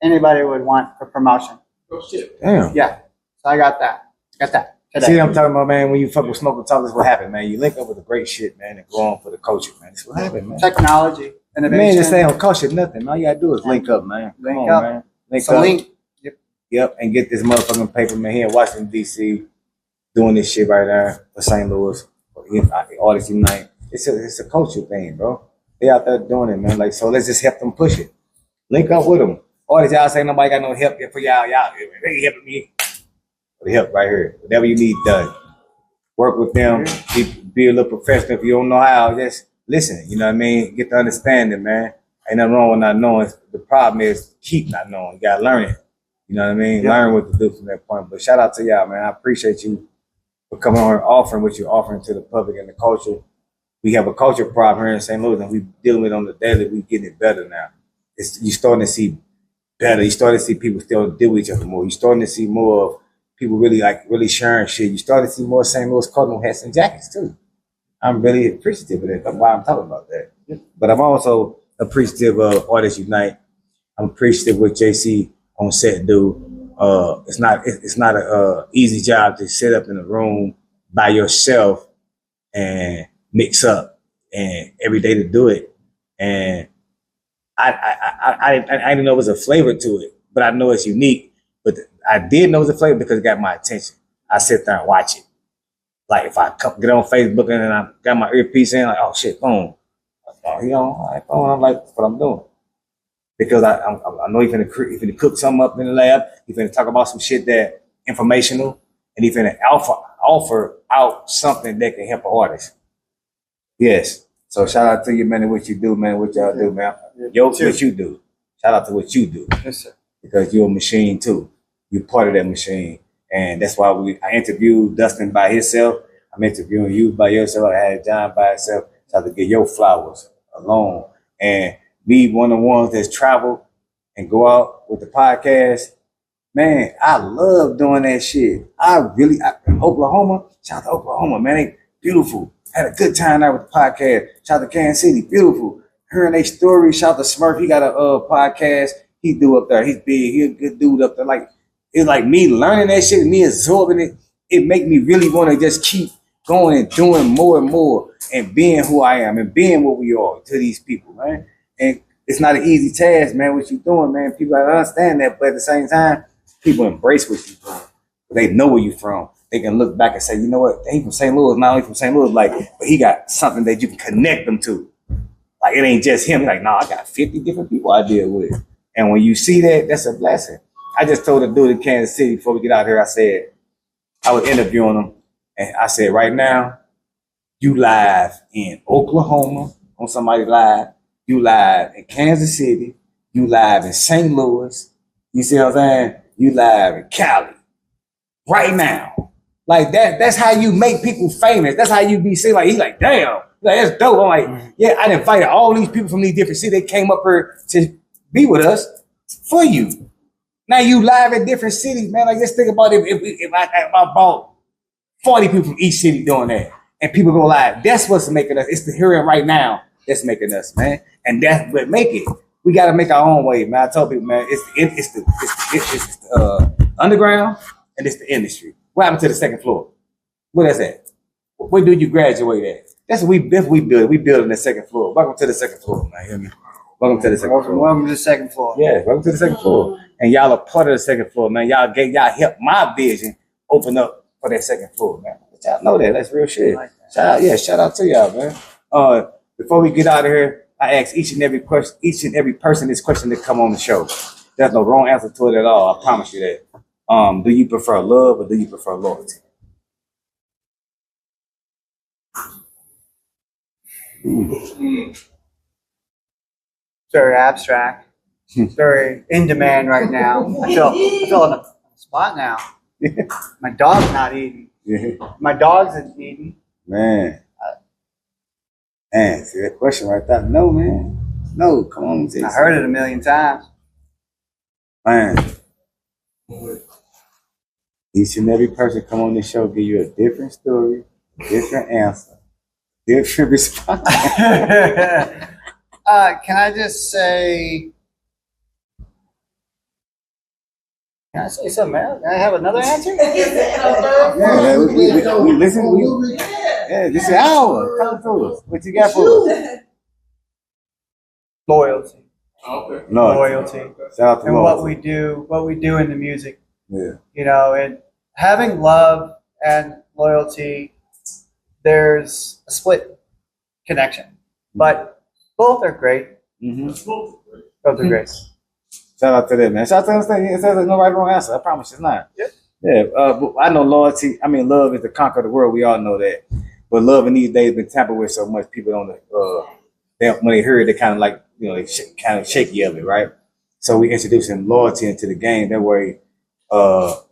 anybody would want for promotion. Oh shit! Damn. Yeah. So I got that today. See what I'm talking about, man? When you fuck with Smoke and Talk, this is what happened, man. You link up with the great shit, man, and go on for the culture, man. This is what happened, man. Technology, innovation. Man, just ain't gonna cost you nothing. All you gotta do is link up, man. Link up. Man. Link up. Link. Yep, and get this motherfucking paper, man. Here in Washington, D.C., doing this shit right there for St. Louis, Artists Unite. It's a culture thing, bro. They out there doing it, man. Like, so let's just help them push it. Link up with them. All y'all say nobody got no help for y'all. They helping me. The help right here. Whatever you need done. Work with them. Be a little professional. If you don't know how, just listen. You know what I mean? Get the understanding, man. Ain't nothing wrong with not knowing. The problem is keep not knowing. You gotta learn it. You know what I mean? Yeah. Learn what to do from that point. But shout out to y'all, man. I appreciate you for coming on and offering what you're offering to the public and the culture. We have a culture problem here in St. Louis, and we dealing with it on the daily. We getting it better now. You starting to see better. You starting to see people still deal with each other more. You starting to see more of people really sharing shit. You starting to see more St. Louis Cardinal hats and jackets too. I'm really appreciative of that. That's why I'm talking about that. But I'm also appreciative of Artists Unite. I'm appreciative of what JC Onset do. It's not a easy job to sit up in a room by yourself and mix up and every day to do it. And I didn't know it was a flavor to it, but I know it's unique. But I did know it was a flavor because it got my attention. I sit there and watch it. Like if I get on Facebook and then I got my earpiece in, like, oh shit, boom. I'm like, that's what I'm doing. Because I know he's finna cook something up in the lab. He's finna talk about some shit that informational, and he's finna offer out something that can help an artist. Yes. So shout out to you, man, and what you do, man, what y'all do, man. What you do. Shout out to what you do. Yes, sir. Because you're a machine too. You're part of that machine. And that's why I interviewed Dustin by himself. I'm interviewing you by yourself. I had John by himself. So I have to get your flowers alone. And me, one of the ones that's travel and go out with the podcast. Man, I love doing that shit. Oklahoma, shout out to Oklahoma, man. They beautiful. Had a good time there with the podcast. Shout out to Kansas City, beautiful. Hearing their story. Shout out to Smurf. He got a podcast. He do up there. He's big. He a good dude up there. Like it's like me learning that shit, me absorbing it. It make me really want to just keep going and doing more and more and being who I am and being what we are to these people, man. And it's not an easy task, man, what you're doing, man. People gotta understand that, but at the same time, people embrace what you're doing. They know where you're from. They can look back and say, you know what, he from St. Louis, not only from St. Louis, like, but he got something that you can connect them to. Like, it ain't just him. Like, I got 50 different people I deal with. And when you see that, that's a blessing. I just told a dude in Kansas City before we get out here, I said, I was interviewing him, and I said, right now, you live in Oklahoma on somebody live, you live in Kansas City, you live in St. Louis, you see what I'm saying? You live in Cali. Right now. Like that's how you make people famous. That's how you be seen. Like, he's like, damn, like, that's dope. I'm like, yeah, I invited all these people from these different cities. They came up here to be with us for you. Now you live in different cities, man. Like, just think about if I bought 40 people from each city doing that, and people go live. That's what's making us. It's the here and right now that's making us, man. And that's what make it. We got to make our own way, man. I tell people, man, it's the underground and it's the industry. What happened to the second floor? Where that's at? Where do you graduate at? That's what we build. We build in the second floor. Welcome to the second floor, man. Hear me? Welcome to the second floor. Welcome to the second floor. Yeah, welcome to the second floor. And y'all are part of the second floor, man. Y'all helped my vision open up for that second floor, man. Y'all know that. That's real shit. Like that. Shout out to y'all, man. Before we get out of here, I ask each and every person this question to come on the show. There's no wrong answer to it at all. I promise you that. Do you prefer love or do you prefer loyalty? Very abstract. Very in demand right now. I feel on the spot now. My dog's not eating. Yeah. My dog's isn't eating. Man. Man, see that question right there? No, man. No, come on. I heard it a million times. Man. Each and every person come on this show give you a different story, different answer, different response. Can I just say? Can I say something else? Can I have another answer? Yeah, we listen. Yeah, this is an hour. Come to us. What you got for us? Loyalty. Okay. Loyalty. Shout out to And loyalty. what we do in the music. Yeah. You know, and having love and loyalty, there's a split connection, but both are great. Mm-hmm. Both are great. Shout out to that, man. Shout out to understand. It says there's no right or wrong answer. I promise it's not. Yep. Yeah. But I know loyalty. I mean, love is to conquer the world. We all know that. But love in these days been tampered with so much. People don't. When they hear it, they kind of like, you know, they kind of shaky of it, right? So we introducing loyalty into the game. That way,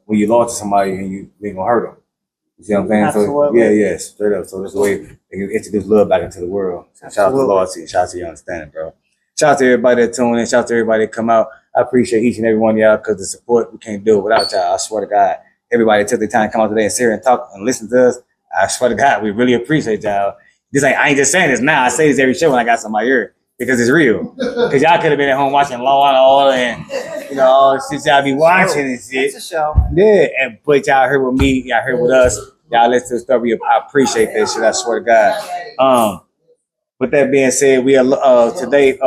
when you loyal to somebody, and you ain't gonna hurt them. You see what I'm saying? Absolutely. So yeah, straight up. So that's the way they can introduce love back into the world. So shout out to loyalty and shout out to your understanding, bro. Shout out to everybody that tune in. Shout out to everybody that come out. I appreciate each and every one of y'all because the support, we can't do it without y'all. I swear to God, everybody took the time to come out today and sit here and talk and listen to us. I swear to God, we really appreciate y'all. I ain't just saying this now. I say this every show when I got somebody here because it's real. Because y'all could have been at home watching Law and Order and, you know, all the shit y'all be watching and shit. It's a show. Yeah, but y'all here with me. Y'all here with us. Y'all listen to the stuff. I appreciate that shit. I swear to God. With that being said, we are today,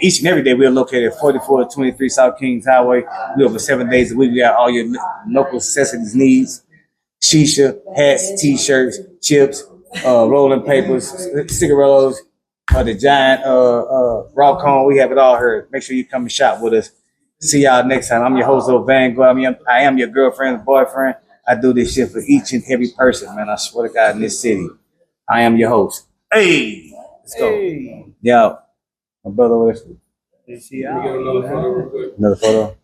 each and every day, we are located at 4423 South Kings Highway. We over 7 days a week. We got all your local necessities needs: shisha, hats, t-shirts, chips, rolling papers, cigarillos, the giant raw cone. We have it all here. Make sure you come and shop with us. See y'all next time. I'm your host, Vanguard. I am your girlfriend's boyfriend. I do this shit for each and every person, man. I swear to God, in this city. I am your host. Hey! Let's go. Hey. Yo, my brother, what's Another photo real quick. another photo?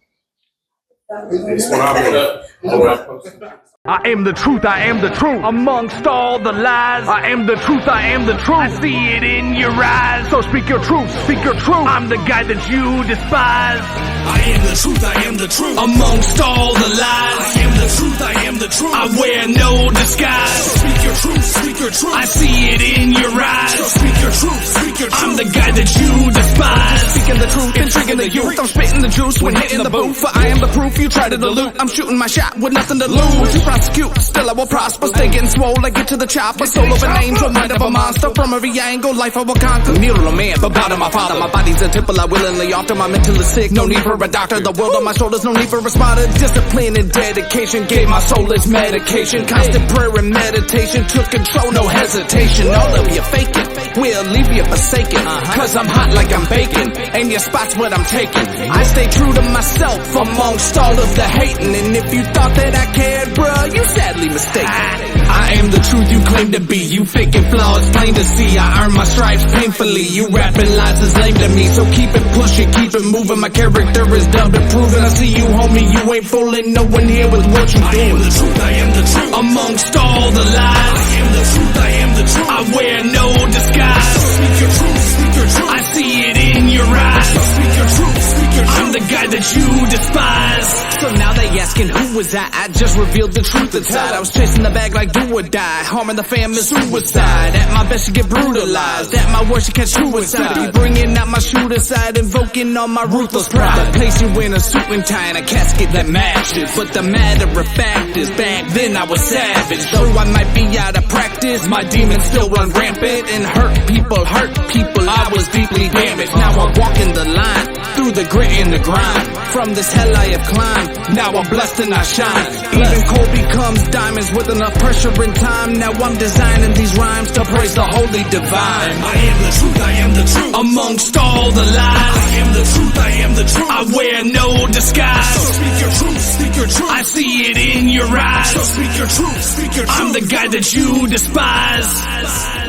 This one I'll put up. I am the truth, I am the truth. Amongst all the lies, I am the truth, I am the truth. I see it in your eyes, so speak your truth, speak your truth. I'm the guy that you despise. I am the truth, I am the truth. Amongst all the lies, I am the truth, I am the truth. I wear no disguise, so speak your truth, speak your truth. I see it in your eyes, so speak your truth, speak your truth. I'm the guy that you despise. Speaking the truth, intriguing the youth. I'm spitting the juice when hitting the booth, for I am the proof if you try to dilute. I'm shooting my shot with nothing to lose. You prosecute, still I will prosper. Stay getting swole, I get to the chopper. Soul of an angel, mind of a monster. From every angle, life I will conquer. Kneel a man, but bow to my father. My body's a temple, I willingly offer. My mental is sick, no need for a doctor. The world on my shoulders, no need for a spotter. Discipline and dedication gave my soul its medication. Constant prayer and meditation took control, no hesitation. All of you faking will leave you forsaken. Cause I'm hot like I'm baking, and your spot's what I'm taking. I stay true to myself amongst all of the hating. And if you thought that I cared, bruh, you sadly mistaken. I am the truth you claim to be. You faking flaws, plain to see. I earn my stripes painfully. You rapping lies is lame to me. So keep it pushing, keep it moving. My character is dubbed and proven. I see you, homie, you ain't fooling no one here with what you doing. I am the truth, I am the truth. Amongst all the lies, I am the truth, I am the truth. I wear no disguise. So speak your truth, speak your truth. I see it in your eyes. So speak your truth, speak your truth. I'm the guy that you despise. So now they asking who was I just revealed the truth inside. I was chasing the bag like do or die. Harming the fam is suicide. At my best you get brutalized. At my worst you catch suicide. Be bringing out my shooter side, invoking all my ruthless pride. Place you in a suit and tie and a casket that matches. But the matter of fact is back then I was savage. Though I might be out of practice, my demons still run rampant and hurt people. I was deeply damaged. Now I'm walking the line through the grit and the grind. From this hell I have climbed. Now I'm blessed and I shine. Even coal becomes diamonds with enough pressure and time. Now I'm designing these rhymes to praise the holy divine. I am the truth, I am the truth. Amongst all the lies, I am the truth, I am the truth. I wear no disguise. So speak your truth, speak your truth. I see it in your eyes. So speak your truth, speak your truth. I'm the guy that you despise.